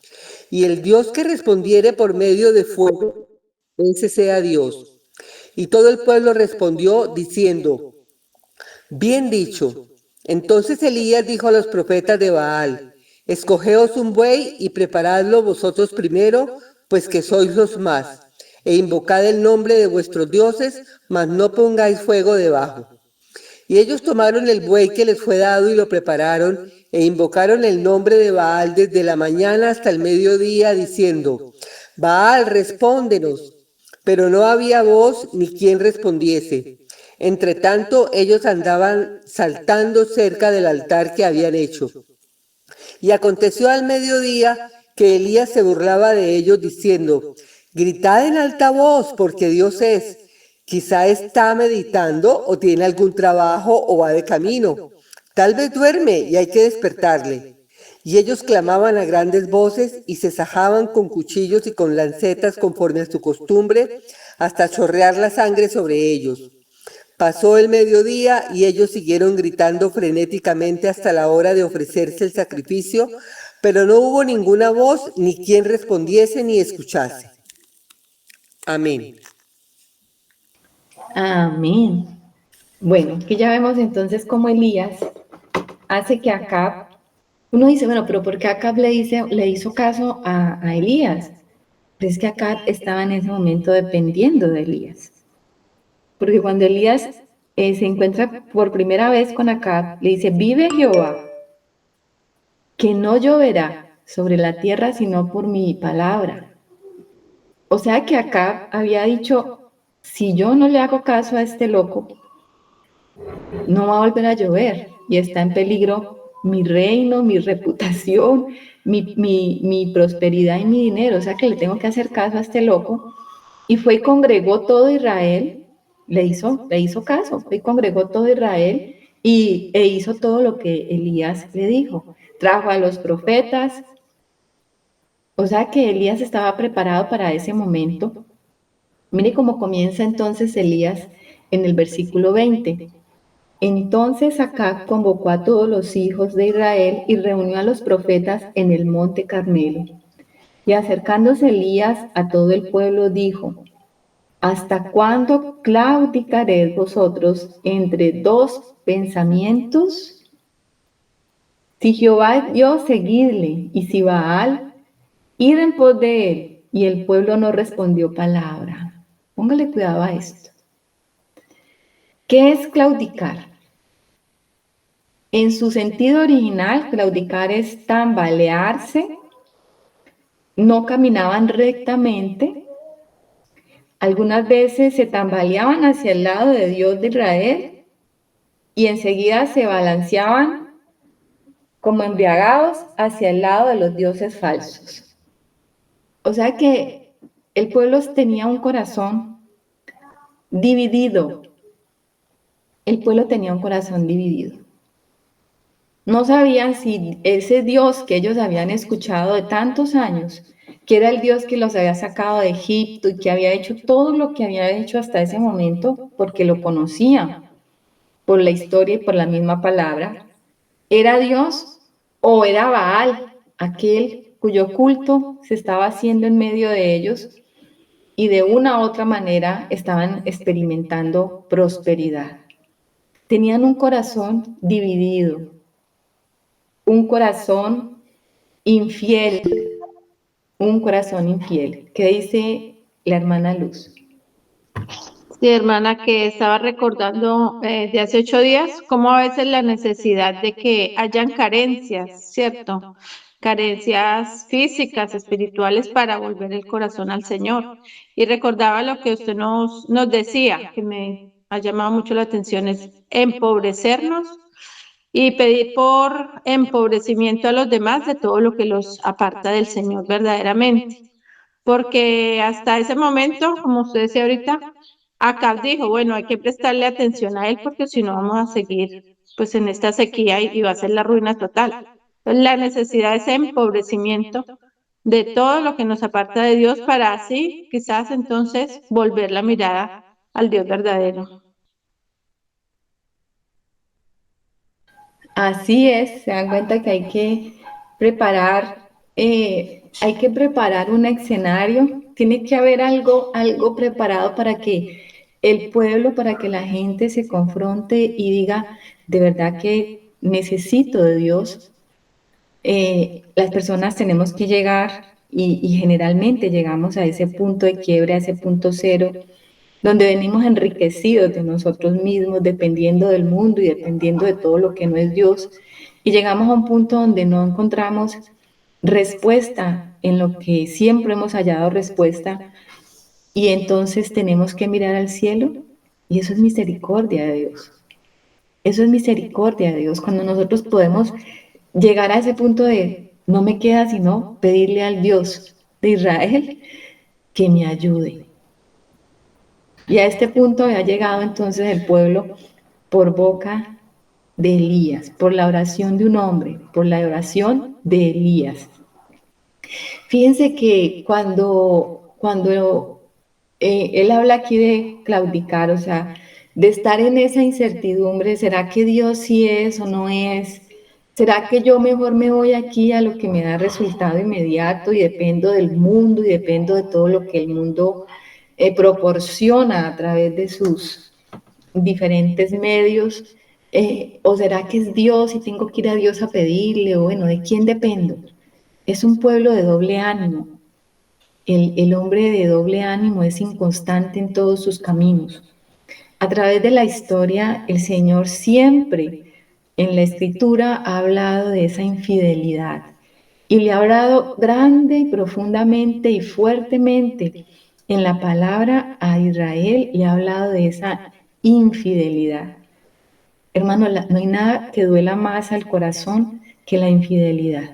Y el Dios que respondiere por medio de fuego, ese sea Dios. Y todo el pueblo respondió diciendo, bien dicho. Entonces Elías dijo a los profetas de Baal, escogeos un buey y preparadlo vosotros primero, pues que sois los más, e invocad el nombre de vuestros dioses, mas no pongáis fuego debajo. Y ellos tomaron el buey que les fue dado y lo prepararon, e invocaron el nombre de Baal desde la mañana hasta el mediodía, diciendo, Baal, respóndenos. Pero no había voz ni quien respondiese. Entre tanto, ellos andaban saltando cerca del altar que habían hecho. Y aconteció al mediodía que Elías se burlaba de ellos diciendo: gritad en alta voz, porque Dios es. Quizá está meditando o tiene algún trabajo o va de camino. Tal vez duerme y hay que despertarle. Y ellos clamaban a grandes voces y se sajaban con cuchillos y con lancetas conforme a su costumbre, hasta chorrear la sangre sobre ellos. Pasó el mediodía y ellos siguieron gritando frenéticamente hasta la hora de ofrecerse el sacrificio, pero no hubo ninguna voz, ni quien respondiese ni escuchase. Amén. Amén. Bueno, que ya vemos entonces cómo Elías hace que Acab, uno dice, bueno, pero ¿por qué Acab le hizo caso a Elías? Pues es que Acab estaba en ese momento dependiendo de Elías. Porque cuando Elías se encuentra por primera vez con Acab, le dice, vive Jehová, que no lloverá sobre la tierra sino por mi palabra. O sea que Acab había dicho, si yo no le hago caso a este loco, no va a volver a llover y está en peligro mi reino, mi reputación, mi prosperidad y mi dinero. O sea que le tengo que hacer caso a este loco. Y fue y congregó todo Israel, le hizo caso, fue y congregó todo Israel e hizo todo lo que Elías le dijo. Trajo a los profetas, o sea que Elías estaba preparado para ese momento. Mire cómo comienza entonces Elías en el versículo 20. Entonces Acab convocó a todos los hijos de Israel y reunió a los profetas en el monte Carmelo. Y acercándose Elías a todo el pueblo dijo: ¿hasta cuándo claudicaréis vosotros entre dos pensamientos? Si Jehová es Dios, seguidle, y si Baal, id en pos de él. Y el pueblo no respondió palabra. Póngale cuidado a esto. ¿Qué es claudicar? En su sentido original, claudicar es tambalearse, no caminaban rectamente, algunas veces se tambaleaban hacia el lado de Dios de Israel y enseguida se balanceaban como embriagados hacia el lado de los dioses falsos. O sea que el pueblo tenía un corazón dividido. El pueblo tenía un corazón dividido. No sabían si ese Dios que ellos habían escuchado de tantos años, que era el Dios que los había sacado de Egipto y que había hecho todo lo que había hecho hasta ese momento, porque lo conocían por la historia y por la misma palabra, ¿era Dios o era Baal, aquel cuyo culto se estaba haciendo en medio de ellos y de una u otra manera estaban experimentando prosperidad? Tenían un corazón dividido, un corazón infiel, un corazón infiel. ¿Qué dice la hermana Luz? Sí, hermana, que estaba recordando de hace 8 días cómo a veces la necesidad de que hayan carencias, ¿cierto? Carencias físicas, espirituales para volver el corazón al Señor. Y recordaba lo que usted nos decía, que me ha llamado mucho la atención, es empobrecernos y pedir por empobrecimiento a los demás de todo lo que los aparta del Señor verdaderamente. Porque hasta ese momento, como usted decía ahorita, Acab dijo, bueno, hay que prestarle atención a él porque si no vamos a seguir pues en esta sequía y va a ser la ruina total. Entonces, la necesidad es empobrecimiento de todo lo que nos aparta de Dios para así quizás entonces volver la mirada al Dios verdadero. Así es, se dan cuenta que hay que preparar un escenario, tiene que haber algo preparado para que el pueblo, para que la gente se confronte y diga, de verdad que necesito de Dios. Las personas tenemos que llegar y generalmente llegamos a ese punto de quiebre, a ese punto cero, donde venimos enriquecidos de nosotros mismos, dependiendo del mundo y dependiendo de todo lo que no es Dios. Y llegamos a un punto donde no encontramos respuesta en lo que siempre hemos hallado respuesta. Y entonces tenemos que mirar al cielo Y eso es misericordia de Dios. Eso es misericordia de Dios. Cuando nosotros podemos llegar a ese punto de no me queda sino pedirle al Dios de Israel que me ayude. Y a este punto había llegado entonces el pueblo por boca de Elías, por la oración de un hombre, por la oración de Elías. Fíjense que cuando él habla aquí de claudicar, o sea, de estar en esa incertidumbre, ¿será que Dios sí es o no es? ¿Será que yo mejor me voy aquí a lo que me da resultado inmediato y dependo del mundo y dependo de todo lo que el mundo proporciona a través de sus diferentes medios? ¿O será que es Dios y tengo que ir a Dios a pedirle? O bueno, ¿de quién dependo? Es un pueblo de doble ánimo. El hombre de doble ánimo es inconstante en todos sus caminos. A través de la historia, el Señor siempre en la Escritura ha hablado de esa infidelidad y le ha hablado grande y profundamente y fuertemente en la palabra a Israel, le ha hablado de esa infidelidad. Hermano, no hay nada que duela más al corazón que la infidelidad.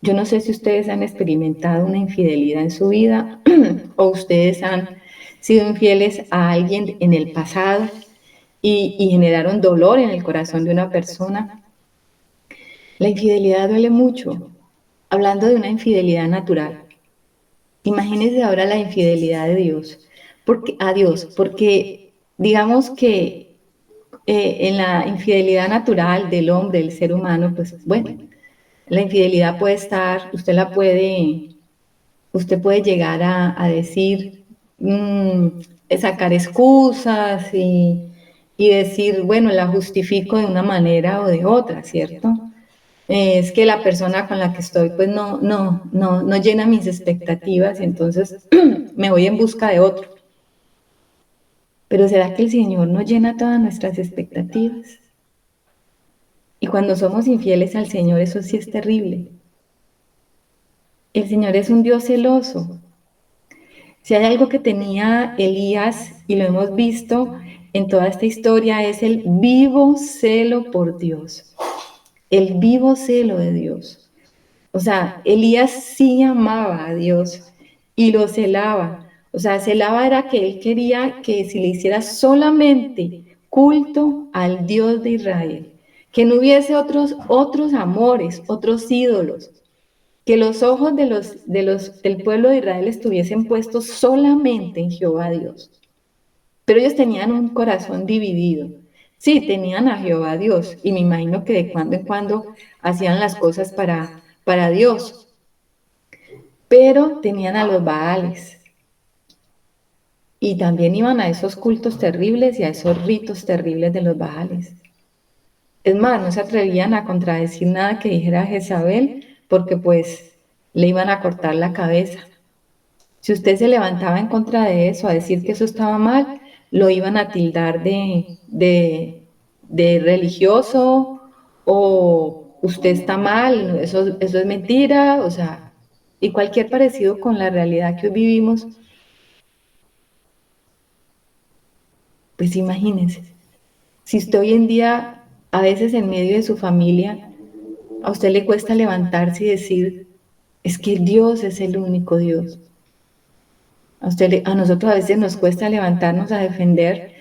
Yo no sé si ustedes han experimentado una infidelidad en su vida o ustedes han sido infieles a alguien en el pasado y generaron dolor en el corazón de una persona. La infidelidad duele mucho. Hablando de una infidelidad natural, imagínense ahora la infidelidad de Dios, porque digamos que en la infidelidad natural del hombre, del ser humano, pues bueno, la infidelidad puede estar, usted puede llegar a decir, sacar excusas y decir, bueno, la justifico de una manera o de otra, ¿cierto? Es que la persona con la que estoy pues no llena mis expectativas y entonces me voy en busca de otro. Pero ¿será que el Señor no llena todas nuestras expectativas? Y cuando somos infieles al Señor, eso sí es terrible. El Señor es un Dios celoso. Si hay algo que tenía Elías, y lo hemos visto en toda esta historia, es el vivo celo por Dios. El vivo celo de Dios. O sea, Elías sí amaba a Dios y lo celaba. O sea, celaba era que él quería que se le hiciera solamente culto al Dios de Israel, que no hubiese otros amores, otros ídolos, que los ojos del pueblo de Israel estuviesen puestos solamente en Jehová Dios. Pero ellos tenían un corazón dividido. Sí, tenían a Jehová Dios, y me imagino que de cuando en cuando hacían las cosas para Dios, pero tenían a los Baales, y también iban a esos cultos terribles y a esos ritos terribles de los Baales. Es más, no se atrevían a contradecir nada que dijera Jezabel, porque pues le iban a cortar la cabeza. Si usted se levantaba en contra de eso, a decir que eso estaba mal, lo iban a tildar de religioso o usted está mal, eso es mentira, o sea, y cualquier parecido con la realidad que hoy vivimos, pues imagínense, si usted hoy en día, a veces en medio de su familia, a usted le cuesta levantarse y decir, es que Dios es el único Dios. A nosotros a veces nos cuesta levantarnos a defender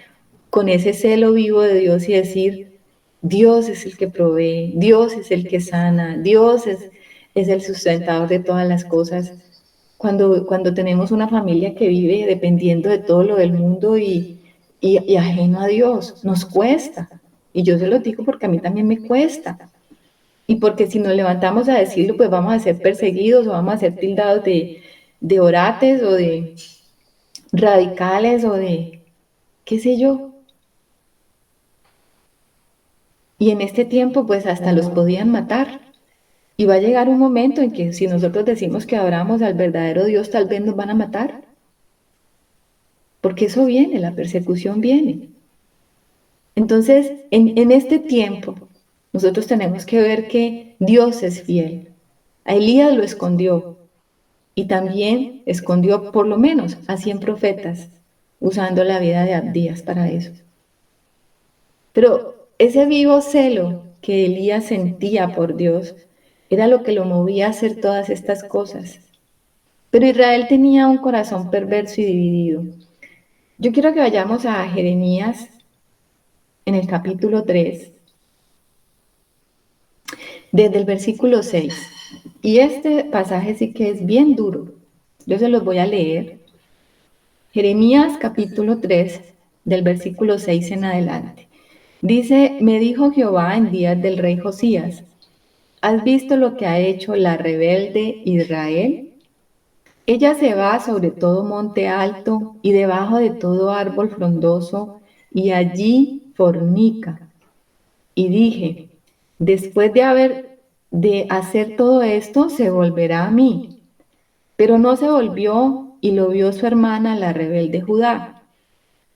con ese celo vivo de Dios y decir, Dios es el que provee, Dios es el que sana, Dios es el sustentador de todas las cosas. Cuando tenemos una familia que vive dependiendo de todo lo del mundo y ajeno a Dios, nos cuesta. Y yo se lo digo porque a mí también me cuesta. Y porque si nos levantamos a decirlo, pues vamos a ser perseguidos o vamos a ser tildados de orates o de radicales o de qué sé yo. Y en este tiempo pues hasta los podían matar. Y va a llegar un momento en que si nosotros decimos que adoramos al verdadero Dios, tal vez nos van a matar. Porque eso viene, la persecución viene. Entonces, en este tiempo, nosotros tenemos que ver que Dios es fiel. A Elías lo escondió y también escondió por lo menos a 100 profetas. usando la vida de Abdías para eso. Pero ese vivo celo que Elías sentía por Dios era lo que lo movía a hacer todas estas cosas. Pero Israel tenía un corazón perverso y dividido. Yo quiero que vayamos a Jeremías en el capítulo 3, desde el versículo 6. Y este pasaje sí que es bien duro. Yo se los voy a leer. Jeremías capítulo 3, del versículo 6 en adelante. Dice, me dijo Jehová en días del rey Josías, ¿has visto lo que ha hecho la rebelde Israel? Ella se va sobre todo monte alto y debajo de todo árbol frondoso, y allí fornica. Y dije, después de hacer todo esto, se volverá a mí. Pero no se volvió, y lo vio su hermana, la rebelde Judá.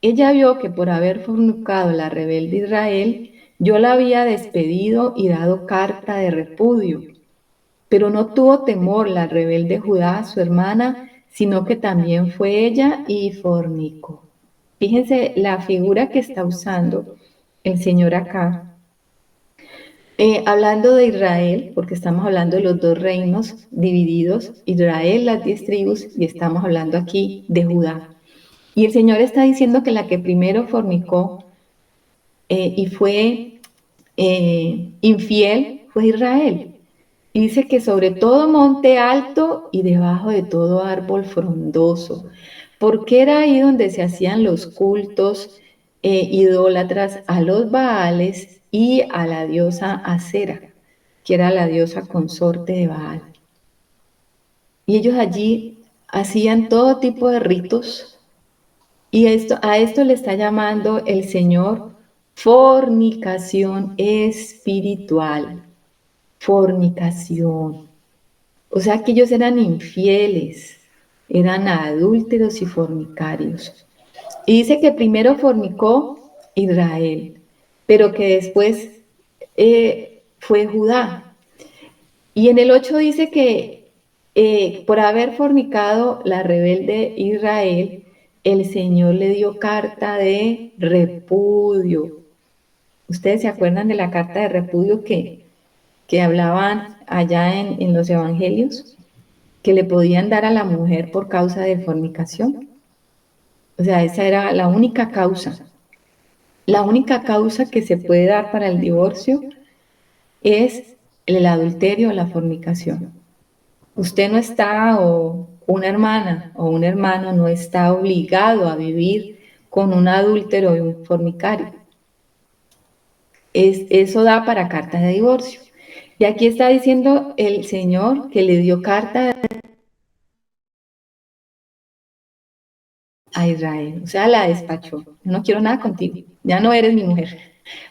Ella vio que por haber fornicado la rebelde Israel, yo la había despedido y dado carta de repudio. Pero no tuvo temor la rebelde Judá, su hermana, sino que también fue ella y fornicó. Fíjense la figura que está usando el Señor acá. Hablando de Israel, porque estamos hablando de los dos reinos divididos, Israel, las 10 tribus, y estamos hablando aquí de Judá. Y el Señor está diciendo que la que primero fornicó y fue infiel fue Israel. Y dice que sobre todo monte alto y debajo de todo árbol frondoso, porque era ahí donde se hacían los cultos idólatras a los Baales y a la diosa Acera, que era la diosa consorte de Baal. Y ellos allí hacían todo tipo de ritos, y a esto le está llamando el Señor fornicación espiritual. Fornicación. O sea que ellos eran infieles, eran adúlteros y fornicarios. Y dice que primero fornicó Israel, pero que después fue Judá. Y en el 8 dice que por haber fornicado la rebelde Israel, el Señor le dio carta de repudio. ¿Ustedes se acuerdan de la carta de repudio que hablaban allá en los evangelios? Que le podían dar a la mujer por causa de fornicación. O sea, esa era la única causa. La única causa que se puede dar para el divorcio es el adulterio o la fornicación. Usted no está, o una hermana o un hermano no está obligado a vivir con un adúltero y un fornicario. Eso da para carta de divorcio. Y aquí está diciendo el Señor que le dio carta a Israel, o sea, la despachó. No quiero nada contigo, ya no eres mi mujer,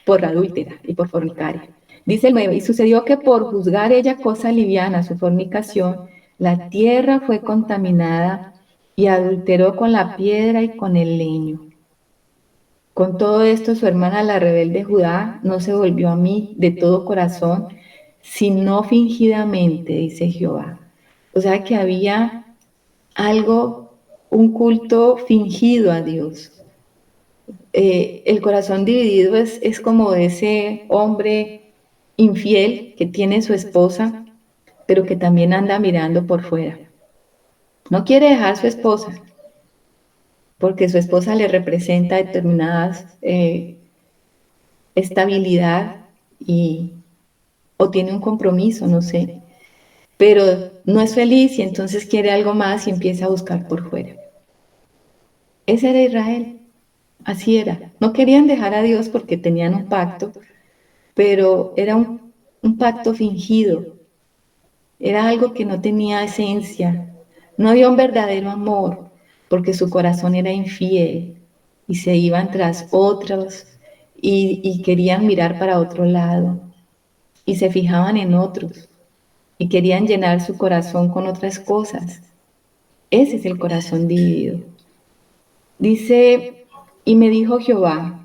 por adúltera y por fornicaria. Dice el 9, y sucedió que por juzgar ella cosa liviana su fornicación, la tierra fue contaminada y adulteró con la piedra y con el leño. Con todo esto, su hermana la rebelde Judá no se volvió a mí de todo corazón, sino fingidamente, dice Jehová. O sea que había algo, un culto fingido a Dios. El corazón dividido es como ese hombre infiel que tiene su esposa, pero que también anda mirando por fuera. No quiere dejar a su esposa, porque su esposa le representa determinadas estabilidad o tiene un compromiso, no sé, pero no es feliz y entonces quiere algo más y empieza a buscar por fuera. Ese era Israel, así era. No querían dejar a Dios porque tenían un pacto, pero era un pacto fingido, era algo que no tenía esencia, no había un verdadero amor, porque su corazón era infiel y se iban tras otros y querían mirar para otro lado y se fijaban en otros y querían llenar su corazón con otras cosas. Ese es el corazón dividido. Dice, y me dijo Jehová,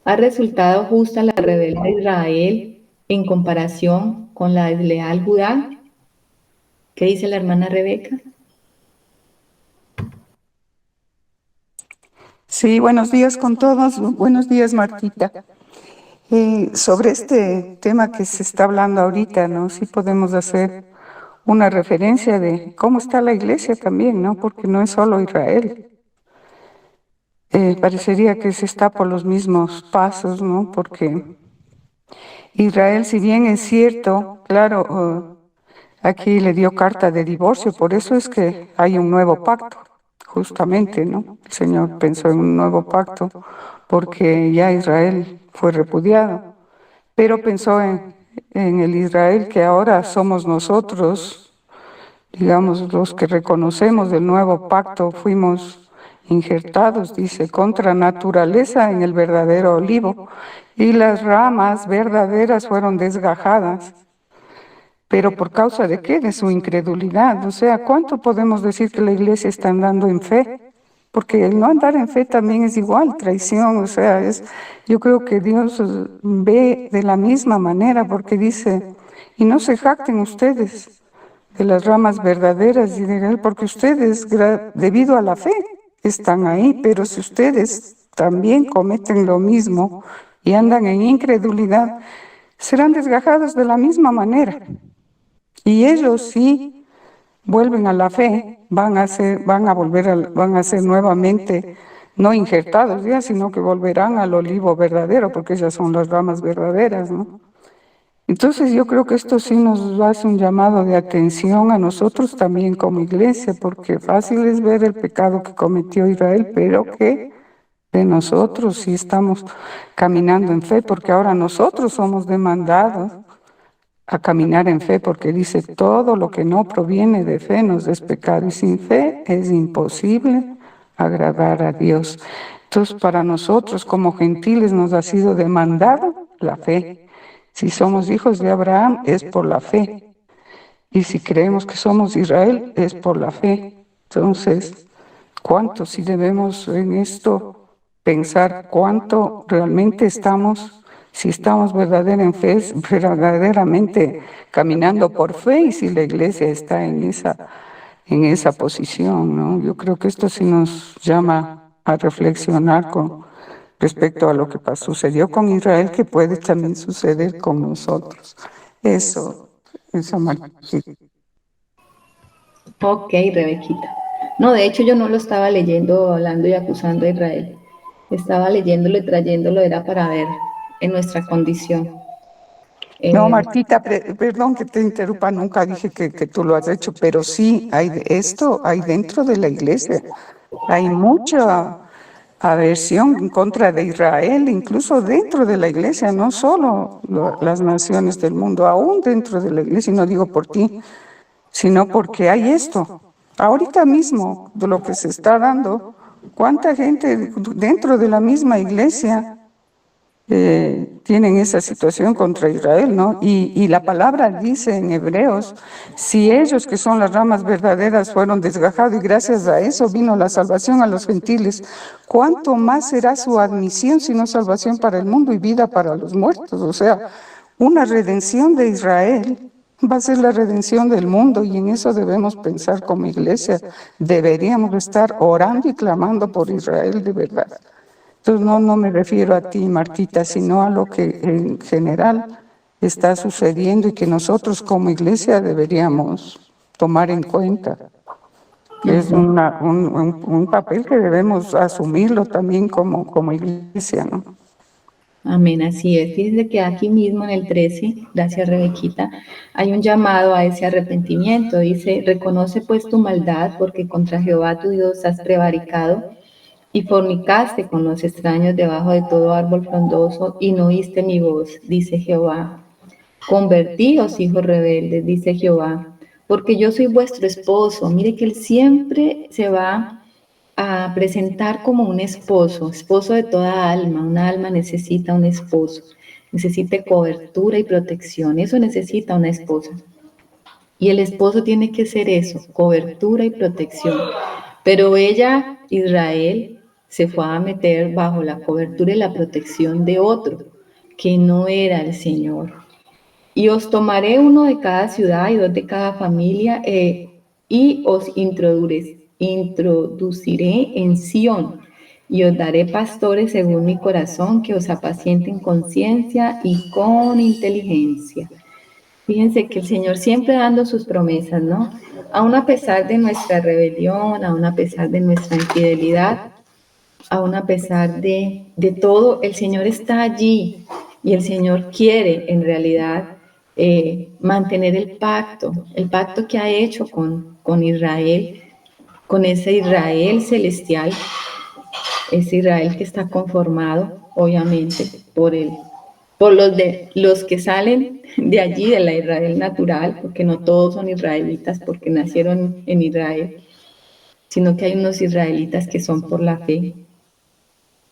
¿ha resultado justa la rebelde Israel en comparación con la desleal Judá? ¿Qué dice la hermana Rebeca? Sí, buenos días con todos. Buenos días, Martita. Sobre este tema que se está hablando ahorita, ¿no? Sí podemos hacer una referencia de cómo está la iglesia también, ¿no? Porque no es solo Israel. Parecería que se está por los mismos pasos, ¿no? Porque Israel, si bien es cierto, claro, aquí le dio carta de divorcio, por eso es que hay un nuevo pacto, justamente, ¿no? El Señor pensó en un nuevo pacto porque ya Israel fue repudiado, pero pensó en el Israel que ahora somos nosotros, digamos, los que reconocemos del nuevo pacto, fuimos injertados, dice, contra naturaleza en el verdadero olivo, y las ramas verdaderas fueron desgajadas. ¿Pero por causa de qué? De su incredulidad. O sea, ¿cuánto podemos decir que la iglesia está andando en fe? Porque el no andar en fe también es igual, traición. O sea, yo creo que Dios ve de la misma manera porque dice, y no se jacten ustedes de las ramas verdaderas y de él, porque ustedes, debido a la fe, están ahí. Pero si ustedes también cometen lo mismo y andan en incredulidad, serán desgajados de la misma manera. Y ellos sí vuelven a la fe, van a ser nuevamente no injertados ya, sino que volverán al olivo verdadero, porque esas son las ramas verdaderas, ¿no? Entonces yo creo que esto sí nos hace un llamado de atención a nosotros también como iglesia, porque fácil es ver el pecado que cometió Israel, pero que de nosotros sí estamos caminando en fe, porque ahora nosotros somos demandados a caminar en fe, porque dice, todo lo que no proviene de fe nos es pecado, y sin fe es imposible agradar a Dios. Entonces, para nosotros como gentiles nos ha sido demandado la fe. Si somos hijos de Abraham, es por la fe. Y si creemos que somos Israel, es por la fe. Entonces, ¿cuánto si debemos en esto pensar cuánto realmente estamos, si estamos verdaderamente caminando por fe y si la iglesia está en esa posición, ¿no? Yo creo que esto sí nos llama a reflexionar con respecto a lo que sucedió con Israel, que puede también suceder con nosotros. Eso, Martita. Ok, Rebequita. No, de hecho yo no lo estaba leyendo, hablando y acusando a Israel. Estaba leyéndolo y trayéndolo, era para ver en nuestra condición. No, Eh, Martita, perdón que te interrumpa, nunca dije que tú lo has hecho, pero sí, hay dentro de la iglesia, hay mucha aversión en contra de Israel, incluso dentro de la iglesia, no solo las naciones del mundo, aún dentro de la iglesia, y no digo por ti, sino porque hay esto. Ahorita mismo, de lo que se está dando, ¿cuánta gente dentro de la misma iglesia tienen esa situación contra Israel, ¿no? Y la palabra dice en Hebreos, si ellos que son las ramas verdaderas fueron desgajados y gracias a eso vino la salvación a los gentiles, ¿cuánto más será su admisión sino salvación para el mundo y vida para los muertos? O sea, una redención de Israel va a ser la redención del mundo y en eso debemos pensar como iglesia. Deberíamos estar orando y clamando por Israel de verdad. Entonces no me refiero a ti, Martita, sino a lo que en general está sucediendo y que nosotros como iglesia deberíamos tomar en cuenta. Es un papel que debemos asumirlo también como iglesia, ¿no? Amén, así es. Fíjense que aquí mismo en el 13, gracias Rebequita, hay un llamado a ese arrepentimiento. Dice, reconoce pues tu maldad porque contra Jehová tu Dios has prevaricado y fornicaste con los extraños debajo de todo árbol frondoso y no oíste mi voz, dice Jehová. Convertíos, hijos rebeldes, dice Jehová, porque yo soy vuestro esposo. Mire que él siempre se va a presentar como un esposo, esposo de toda alma. Una alma necesita un esposo, necesita cobertura y protección. Eso necesita una esposa. Y el esposo tiene que ser eso, cobertura y protección. Pero ella, Israel, se fue a meter bajo la cobertura y la protección de otro, que no era el Señor. Y os tomaré uno de cada ciudad y dos de cada familia, y os introduciré en Sión, y os daré pastores según mi corazón que os apacienten con ciencia y con inteligencia. Fíjense que el Señor siempre dando sus promesas, ¿no? Aún a pesar de nuestra rebelión, aún a pesar de nuestra infidelidad, aún a pesar de todo, el Señor está allí y el Señor quiere en realidad mantener el pacto que ha hecho con Israel, con ese Israel celestial, ese Israel que está conformado, obviamente, por los que salen de allí, de la Israel natural, porque no todos son israelitas porque nacieron en Israel, sino que hay unos israelitas que son por la fe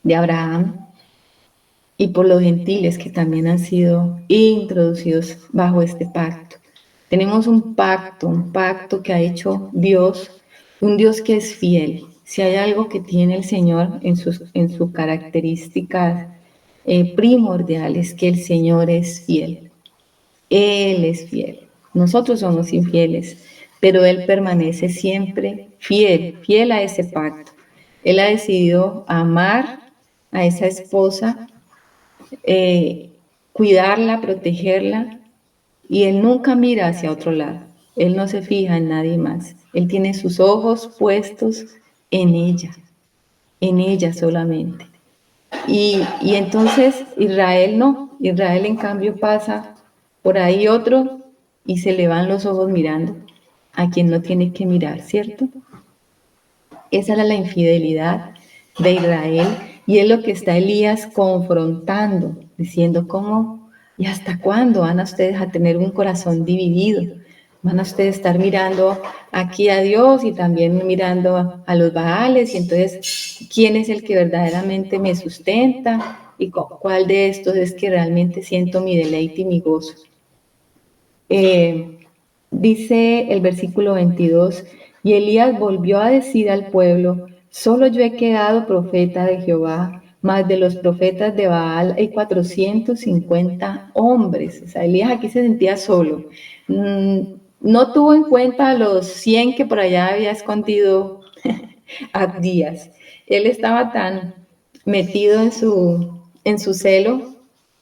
de Abraham y por los gentiles que también han sido introducidos bajo este pacto. Tenemos un pacto que ha hecho Dios, un Dios que es fiel. Si hay algo que tiene el Señor en sus características primordiales, que el Señor es fiel. Él es fiel. Nosotros somos infieles, pero Él permanece siempre fiel a ese pacto. Él ha decidido amar a esa esposa, cuidarla, protegerla, y Él nunca mira hacia otro lado. Él no se fija en nadie más. Él tiene sus ojos puestos en ella solamente. Y entonces Israel no, Israel en cambio pasa por ahí otro y se le van los ojos mirando a quien no tiene que mirar, ¿cierto? Esa era la infidelidad de Israel y es lo que está Elías confrontando, diciendo cómo y hasta cuándo van a ustedes a tener un corazón dividido. Van a ustedes estar mirando aquí a Dios y también mirando a los Baales, y entonces, ¿quién es el que verdaderamente me sustenta? ¿Y cuál de estos es que realmente siento mi deleite y mi gozo? Dice el versículo 22, y Elías volvió a decir al pueblo, solo yo he quedado profeta de Jehová, mas de los profetas de Baal hay 450 hombres. O sea, Elías aquí se sentía solo. No tuvo en cuenta a los 100 que por allá había escondido Abdías. Él estaba tan metido en su celo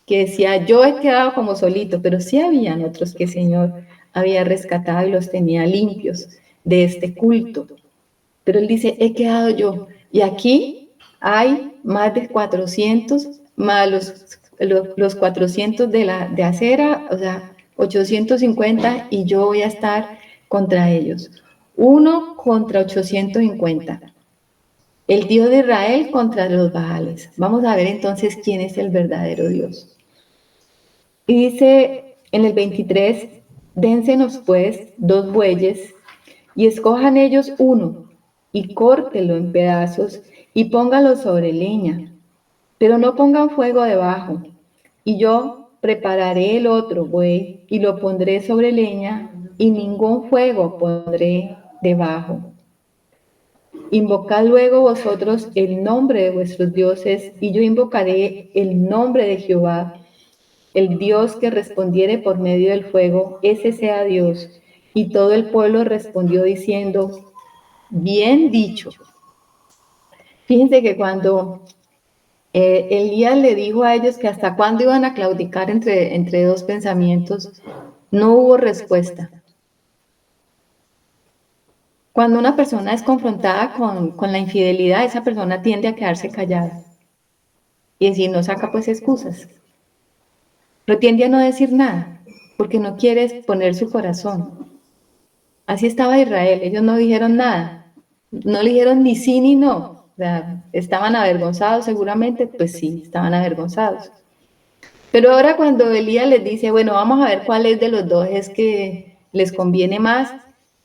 que decía, yo he quedado como solito, pero sí habían otros que el Señor había rescatado y los tenía limpios de este culto. Pero él dice, he quedado yo. Y aquí hay más de 400, más los 400 de acera, o sea, 850, y yo voy a estar contra ellos. Uno contra 850. El Dios de Israel contra los Baales. Vamos a ver entonces quién es el verdadero Dios. Y dice en el 23, dénsenos pues 2 bueyes y escojan ellos uno y córtelo en pedazos y póngalo sobre leña, pero no pongan fuego debajo. Y yo prepararé el otro buey y lo pondré sobre leña y ningún fuego pondré debajo. Invocad luego vosotros el nombre de vuestros dioses y yo invocaré el nombre de Jehová. El Dios que respondiere por medio del fuego, ese sea Dios. Y todo el pueblo respondió diciendo, bien dicho. Fíjense que cuando Elías le dijo a ellos que hasta cuándo iban a claudicar entre dos pensamientos, no hubo respuesta. Cuando una persona es confrontada con la infidelidad, esa persona tiende a quedarse callada y decir, no saca pues excusas. Pero tiende a no decir nada, porque no quiere exponer su corazón. Así estaba Israel, ellos no dijeron nada, no le dijeron ni sí ni no. O sea, estaban avergonzados seguramente, pues sí, estaban avergonzados. Pero ahora cuando Elías les dice, bueno, vamos a ver cuál es de los dos es que les conviene más,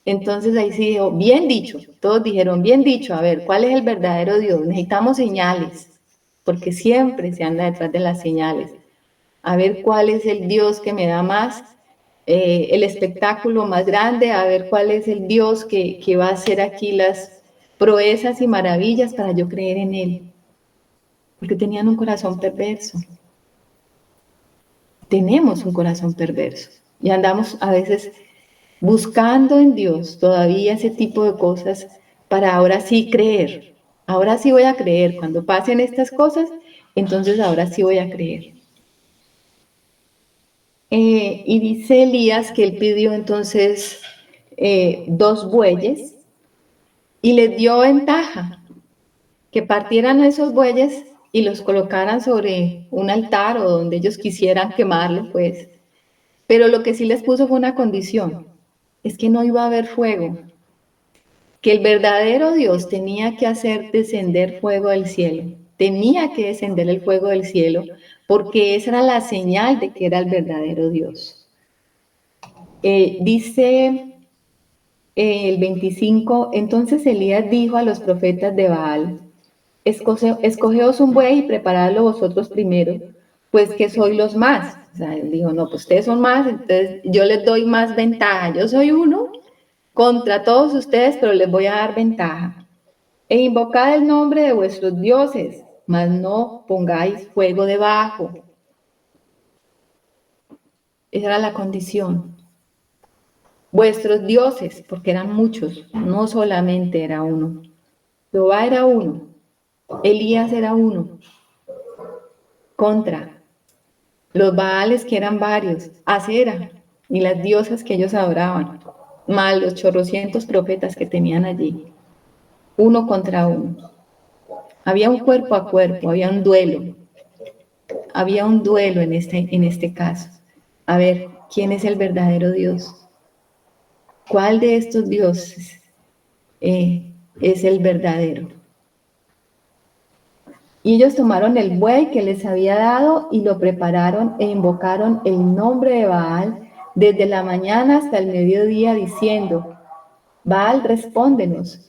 entonces ahí sí dijo, bien dicho, todos dijeron, bien dicho, a ver, ¿cuál es el verdadero Dios? Necesitamos señales, porque siempre se anda detrás de las señales. A ver cuál es el Dios que me da más, el espectáculo más grande, a ver cuál es el Dios que va a hacer aquí las proezas y maravillas para yo creer en Él. Porque tenían un corazón perverso. Tenemos un corazón perverso y andamos a veces buscando en Dios todavía ese tipo de cosas para ahora sí creer. Ahora sí voy a creer. Cuando pasen estas cosas, entonces ahora sí voy a creer. Y dice Elías que él pidió entonces 2 bueyes y les dio ventaja, que partieran esos bueyes y los colocaran sobre un altar o donde ellos quisieran quemarlo, pues. Pero lo que sí les puso fue una condición, es que no iba a haber fuego, que el verdadero Dios tenía que hacer descender fuego del cielo, tenía que descender el fuego del cielo, porque esa era la señal de que era el verdadero Dios. Dice el 25, entonces Elías dijo a los profetas de Baal, escogeos un buey y preparadlo vosotros primero, pues que soy los más. O sea, él dijo, no, pues ustedes son más, entonces yo les doy más ventaja. Yo soy uno contra todos ustedes, pero les voy a dar ventaja. E invocad el nombre de vuestros dioses, mas no pongáis fuego debajo. Esa era la condición. Vuestros dioses, porque eran muchos, no solamente era uno. Jehová era uno, Elías era uno, contra los Baales que eran varios, Acera y las diosas que ellos adoraban, más los chorrocientos profetas que tenían allí, uno contra uno. Había un cuerpo a cuerpo, había un duelo en este caso. A ver, ¿quién es el verdadero Dios? ¿Cuál de estos dioses es el verdadero? Y ellos tomaron el buey que les había dado y lo prepararon e invocaron el nombre de Baal desde la mañana hasta el mediodía diciendo, Baal, respóndenos.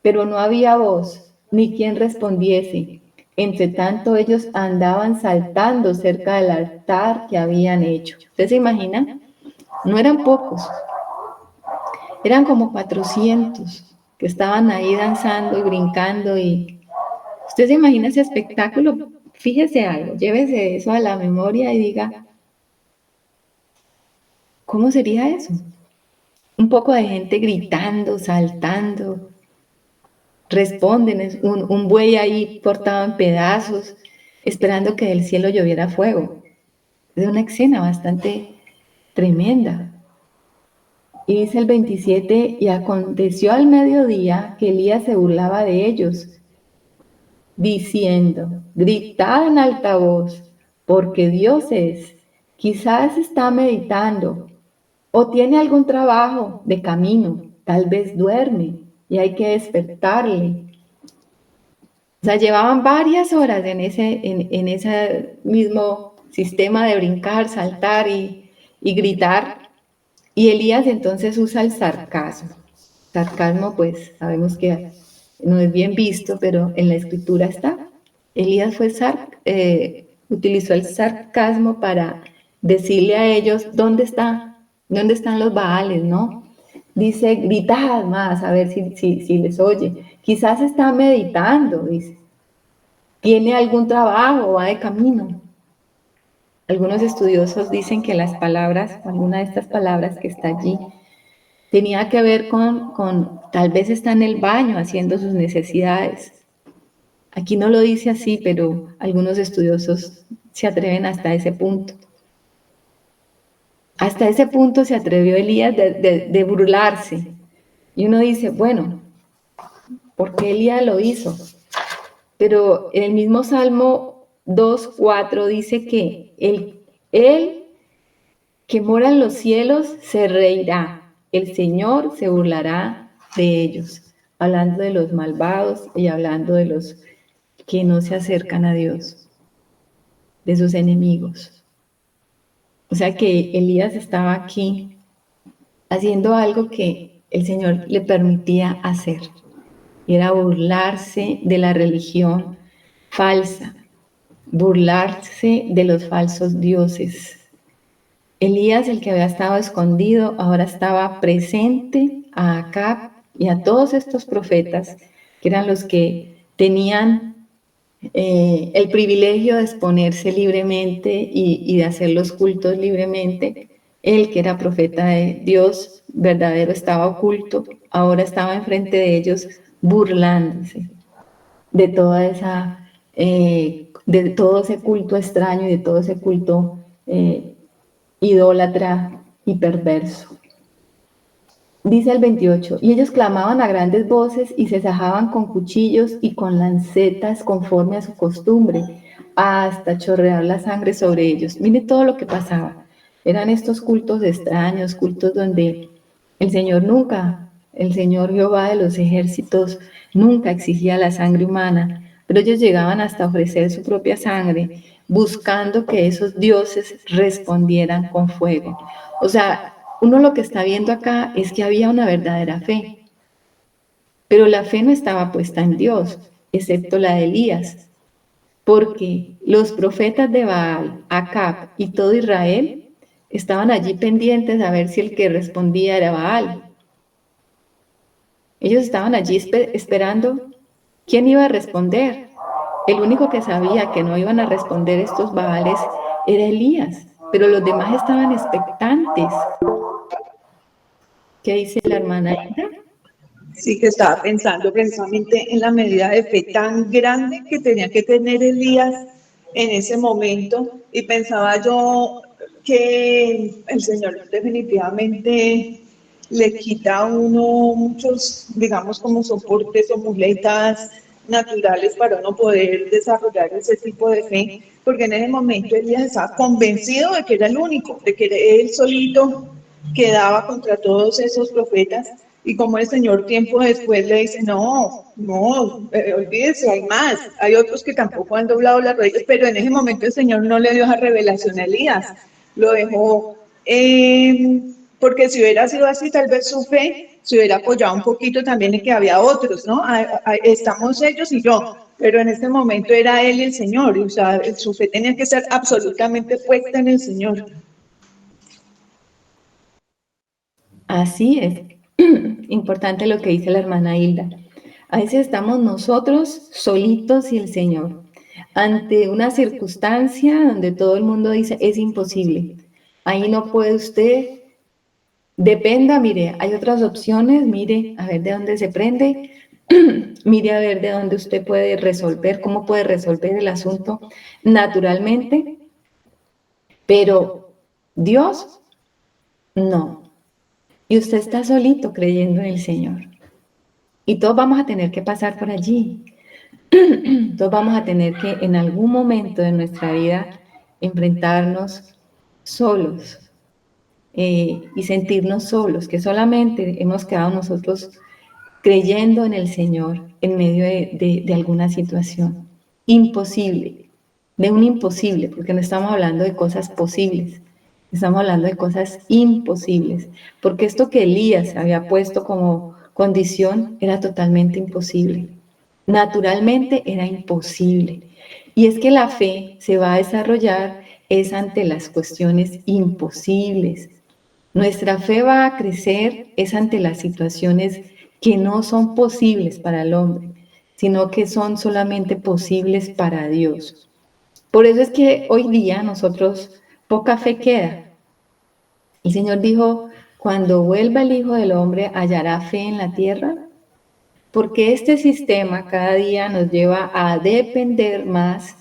Pero no había voz, ni quien respondiese. Entre tanto ellos andaban saltando cerca del altar que habían hecho. ¿Ustedes se imaginan? No eran pocos, eran como 400 que estaban ahí danzando y brincando y usted se imagina ese espectáculo, fíjese algo, llévese eso a la memoria y diga, ¿cómo sería eso? Un poco de gente gritando, saltando, responden, es un buey ahí cortado en pedazos, esperando que del cielo lloviera fuego. Es una escena bastante tremenda. Y dice el 27, y aconteció al mediodía que Elías se burlaba de ellos, diciendo, gritad en alta voz, porque Dios es, quizás está meditando, o tiene algún trabajo de camino, tal vez duerme, y hay que despertarle. O sea, llevaban varias horas en ese mismo sistema de brincar, saltar y gritar, y Elías entonces usa el sarcasmo. Sarcasmo, pues, sabemos que no es bien visto, pero en la escritura está. Elías utilizó el sarcasmo para decirle a ellos dónde están los Baales, ¿no? Dice, gritad más, a ver si les oye. Quizás está meditando, dice. Tiene algún trabajo, va de camino. Algunos estudiosos dicen que las palabras, alguna de estas palabras que está allí, tenía que ver con tal vez está en el baño haciendo sus necesidades. Aquí no lo dice así, pero algunos estudiosos se atreven hasta ese punto. Hasta ese punto se atrevió Elías de burlarse. Y uno dice, bueno, ¿por qué Elías lo hizo? Pero en el mismo Salmo 2:4 dice que él que mora en los cielos se reirá, el Señor se burlará de ellos, hablando de los malvados y hablando de los que no se acercan a Dios, de sus enemigos. O sea que Elías estaba aquí haciendo algo que el Señor le permitía hacer, y era burlarse de la religión falsa, burlarse de los falsos dioses. Elías, el que había estado escondido, ahora estaba presente a Acab y a todos estos profetas, que eran los que tenían el privilegio de exponerse libremente y de hacer los cultos libremente. Él, que era profeta de Dios verdadero, estaba oculto, ahora estaba enfrente de ellos burlándose. de toda esa, de todo ese culto extraño y de todo ese culto idólatra y perverso. Dice el 28, y ellos clamaban a grandes voces y se sajaban con cuchillos y con lancetas conforme a su costumbre, hasta chorrear la sangre sobre ellos. Mire todo lo que pasaba. Eran estos cultos extraños, cultos donde el Señor nunca, el Señor Jehová de los ejércitos, nunca exigía la sangre humana, pero ellos llegaban hasta ofrecer su propia sangre, buscando que esos dioses respondieran con fuego. O sea, uno lo que está viendo acá es que había una verdadera fe, pero la fe no estaba puesta en Dios, excepto la de Elías, porque los profetas de Baal, Acab y todo Israel estaban allí pendientes a ver si el que respondía era Baal. Ellos estaban allí esperando quién iba a responder. El único que sabía que no iban a responder estos Baales era Elías, pero los demás estaban expectantes. ¿Qué dice la hermana Ida? Sí, que estaba pensando precisamente en la medida de fe tan grande que tenía que tener Elías en ese momento, y pensaba yo que el Señor definitivamente le quita a uno muchos, digamos, como soportes o muletas naturales para uno poder desarrollar ese tipo de fe, porque en ese momento Elías estaba convencido de que era el único, de que era él solito que daba contra todos esos profetas. Y como el Señor tiempo después le dice, no, olvídese, hay más, hay otros que tampoco han doblado las rodillas, pero en ese momento el Señor no le dio esa revelación a Elías, lo dejó, porque si hubiera sido así, tal vez su fe se hubiera apoyado un poquito también en que había otros, ¿no? Estamos ellos y yo, pero en este momento era él y el Señor, y, o sea, su fe tenía que ser absolutamente puesta en el Señor. Así es. Importante lo que dice la hermana Hilda. A veces estamos nosotros solitos y el Señor, ante una circunstancia donde todo el mundo dice es imposible. Ahí no puede usted. Dependa, mire, hay otras opciones, mire a ver de dónde se prende, mire a ver de dónde usted puede resolver, cómo puede resolver el asunto naturalmente, pero Dios no. Y usted está solito creyendo en el Señor. Y todos vamos a tener que pasar por allí. Todos vamos a tener que en algún momento de nuestra vida enfrentarnos solos y sentirnos solos, que solamente hemos quedado nosotros creyendo en el Señor en medio de alguna situación. Imposible, de un imposible, porque no estamos hablando de cosas posibles, estamos hablando de cosas imposibles, porque esto que Elías había puesto como condición era totalmente imposible. Naturalmente era imposible. Y es que la fe se va a desarrollar es ante las cuestiones imposibles. Nuestra fe va a crecer es ante las situaciones que no son posibles para el hombre, sino que son solamente posibles para Dios. Por eso es que hoy día nosotros poca fe queda. El Señor dijo, cuando vuelva el Hijo del Hombre, ¿hallará fe en la tierra? Porque este sistema cada día nos lleva a depender más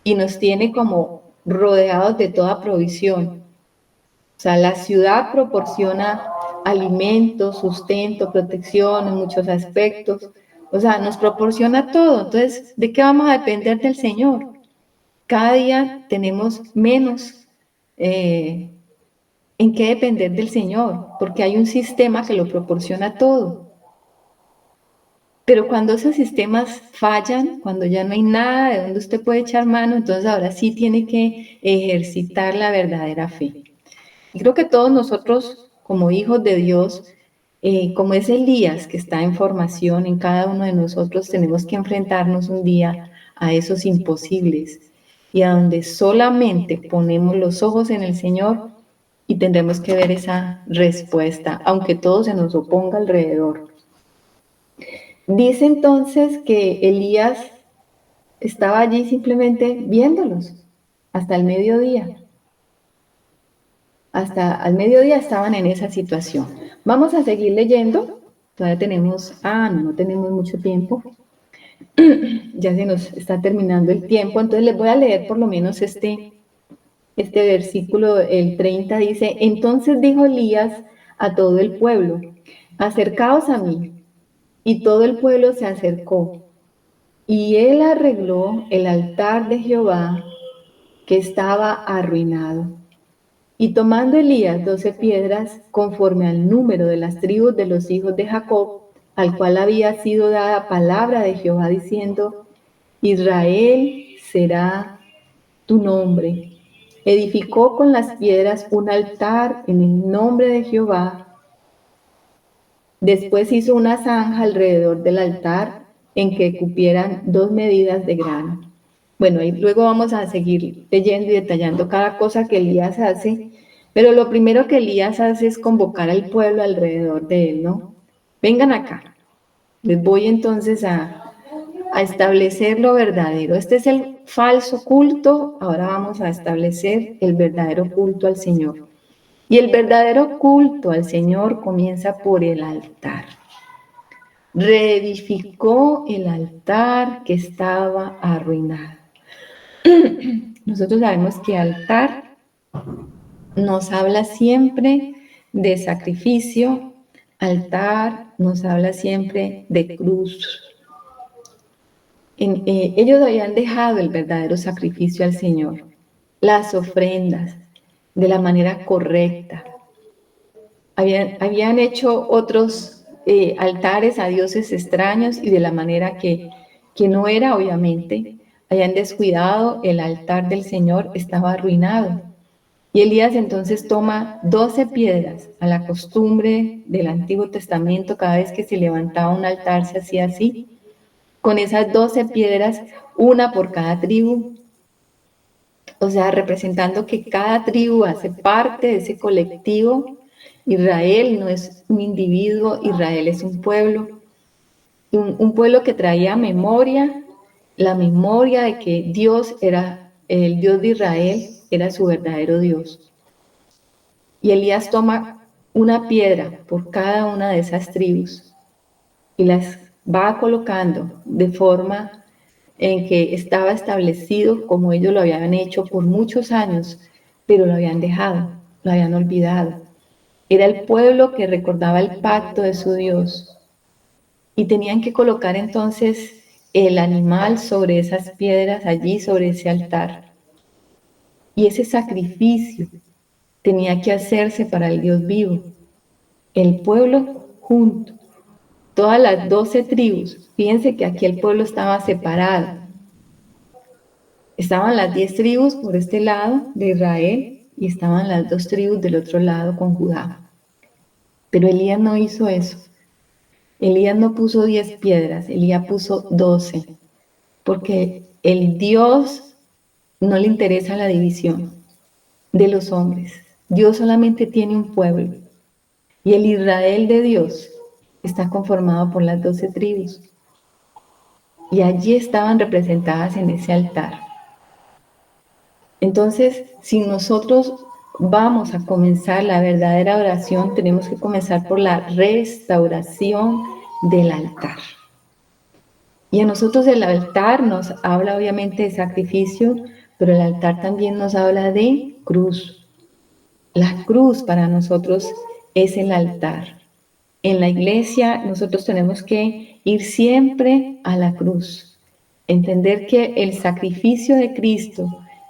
y nos tiene como rodeados de toda provisión. O sea, la ciudad proporciona alimento, sustento, protección en muchos aspectos. O sea, nos proporciona todo. Entonces, ¿de qué vamos a depender del Señor? Cada día tenemos menos en qué depender del Señor, porque hay un sistema que lo proporciona todo. Pero cuando esos sistemas fallan, cuando ya no hay nada de donde usted puede echar mano, entonces ahora sí tiene que ejercitar la verdadera fe. Y creo que todos nosotros, como hijos de Dios, como es Elías que está en formación en cada uno de nosotros, tenemos que enfrentarnos un día a esos imposibles y a donde solamente ponemos los ojos en el Señor y tendremos que ver esa respuesta, aunque todo se nos oponga alrededor. Dice entonces que Elías estaba allí simplemente viéndolos hasta el mediodía. Hasta al mediodía estaban en esa situación. Vamos a seguir leyendo. Todavía tenemos, no tenemos mucho tiempo. Ya se nos está terminando el tiempo, entonces les voy a leer por lo menos este versículo, el 30 dice, entonces dijo Elías a todo el pueblo, acercaos a mí. Y todo el pueblo se acercó. Y él arregló el altar de Jehová que estaba arruinado. Y tomando Elías 12 piedras, conforme al número de las tribus de los hijos de Jacob, al cual había sido dada palabra de Jehová diciendo, Israel será tu nombre. Edificó con las piedras un altar en el nombre de Jehová. Después hizo una zanja alrededor del altar en que cupieran 2 medidas de grano. Bueno, y luego vamos a seguir leyendo y detallando cada cosa que Elías hace, pero lo primero que Elías hace es convocar al pueblo alrededor de él, ¿no? Vengan acá, les voy entonces a establecer lo verdadero. Este es el falso culto, ahora vamos a establecer el verdadero culto al Señor. Y el verdadero culto al Señor comienza por el altar. Reedificó el altar que estaba arruinado. Nosotros sabemos que altar nos habla siempre de sacrificio, altar nos habla siempre de cruz. Ellos habían dejado el verdadero sacrificio al Señor, las ofrendas, de la manera correcta. Habían hecho otros altares a dioses extraños y de la manera que no era, obviamente. Habían descuidado el altar del Señor, estaba arruinado. Y Elías entonces toma 12 piedras, a la costumbre del Antiguo Testamento, cada vez que se levantaba un altar se hacía así. Con esas 12 piedras, una por cada tribu, o sea, representando que cada tribu hace parte de ese colectivo. Israel no es un individuo, Israel es un pueblo, un pueblo que traía memoria, la memoria de que Dios era, el Dios de Israel era su verdadero Dios. Y Elías toma una piedra por cada una de esas tribus y las va colocando de forma en que estaba establecido como ellos lo habían hecho por muchos años, pero lo habían dejado, lo habían olvidado. Era el pueblo que recordaba el pacto de su Dios y tenían que colocar entonces el animal sobre esas piedras, allí sobre ese altar. Y ese sacrificio tenía que hacerse para el Dios vivo. El pueblo junto, todas las 12 tribus. Fíjense que aquí el pueblo estaba separado. Estaban las 10 tribus por este lado de Israel y estaban las 2 tribus del otro lado con Judá. Pero Elías no hizo eso. Elías no puso 10 piedras, Elías puso 12, porque el Dios no le interesa la división de los hombres. Dios solamente tiene un pueblo y el Israel de Dios está conformado por las 12 tribus. Y allí estaban representadas en ese altar. Entonces, si nosotros vamos a comenzar la verdadera oración, tenemos que comenzar por la restauración del altar. Y a nosotros el altar nos habla obviamente de sacrificio, pero el altar también nos habla de cruz. La cruz para nosotros es el altar. En la iglesia nosotros tenemos que ir siempre a la cruz. Entender que el sacrificio de Cristo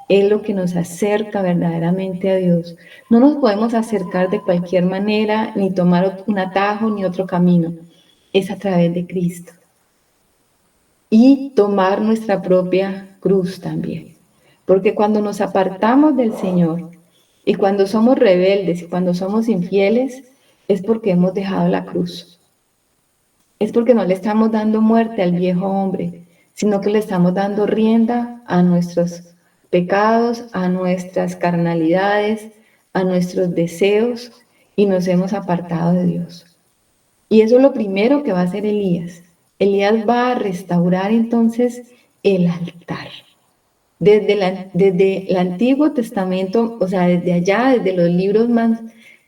es lo que nos acerca verdaderamente a Dios. No nos podemos acercar de cualquier manera, ni tomar un atajo, ni otro camino. Es a través de Cristo. Y tomar nuestra propia cruz también. Porque cuando nos apartamos del Señor y cuando somos rebeldes y cuando somos infieles, es porque hemos dejado la cruz. Es porque no le estamos dando muerte al viejo hombre, sino que le estamos dando rienda a nuestros pecados, a nuestras carnalidades, a nuestros deseos y nos hemos apartado de Dios. Y eso es lo primero que va a hacer Elías. Elías va a restaurar entonces el altar. Desde el Antiguo Testamento, o sea, desde allá, desde los libros más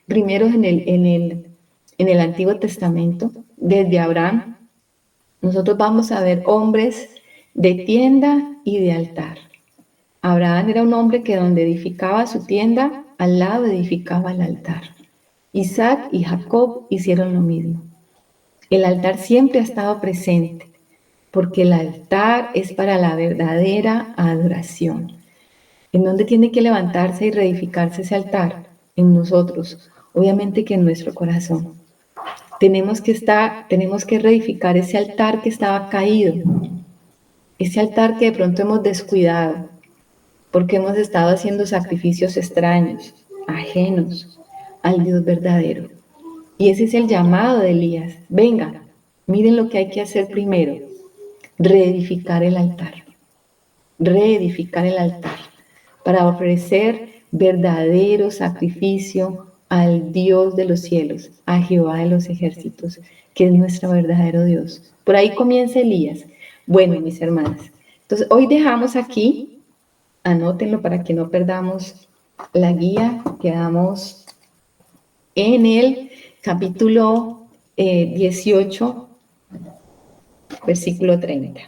primeros en el Antiguo Testamento, desde Abraham, nosotros vamos a ver hombres de tienda y de altar. Abraham era un hombre que donde edificaba su tienda, al lado edificaba el altar. Isaac y Jacob hicieron lo mismo. El altar siempre ha estado presente, porque el altar es para la verdadera adoración. ¿En dónde tiene que levantarse y reedificarse ese altar? En nosotros, obviamente que en nuestro corazón. Tenemos que reedificar ese altar que estaba caído, ese altar que de pronto hemos descuidado, porque hemos estado haciendo sacrificios extraños, ajenos al Dios verdadero. Y ese es el llamado de Elías. Venga, miren lo que hay que hacer primero, reedificar el altar para ofrecer verdadero sacrificio al Dios de los cielos, a Jehová de los ejércitos, que es nuestro verdadero Dios. Por ahí comienza Elías. Bueno, mis hermanas, entonces hoy dejamos aquí, anótenlo para que no perdamos la guía, quedamos en el capítulo 18, versículo 30.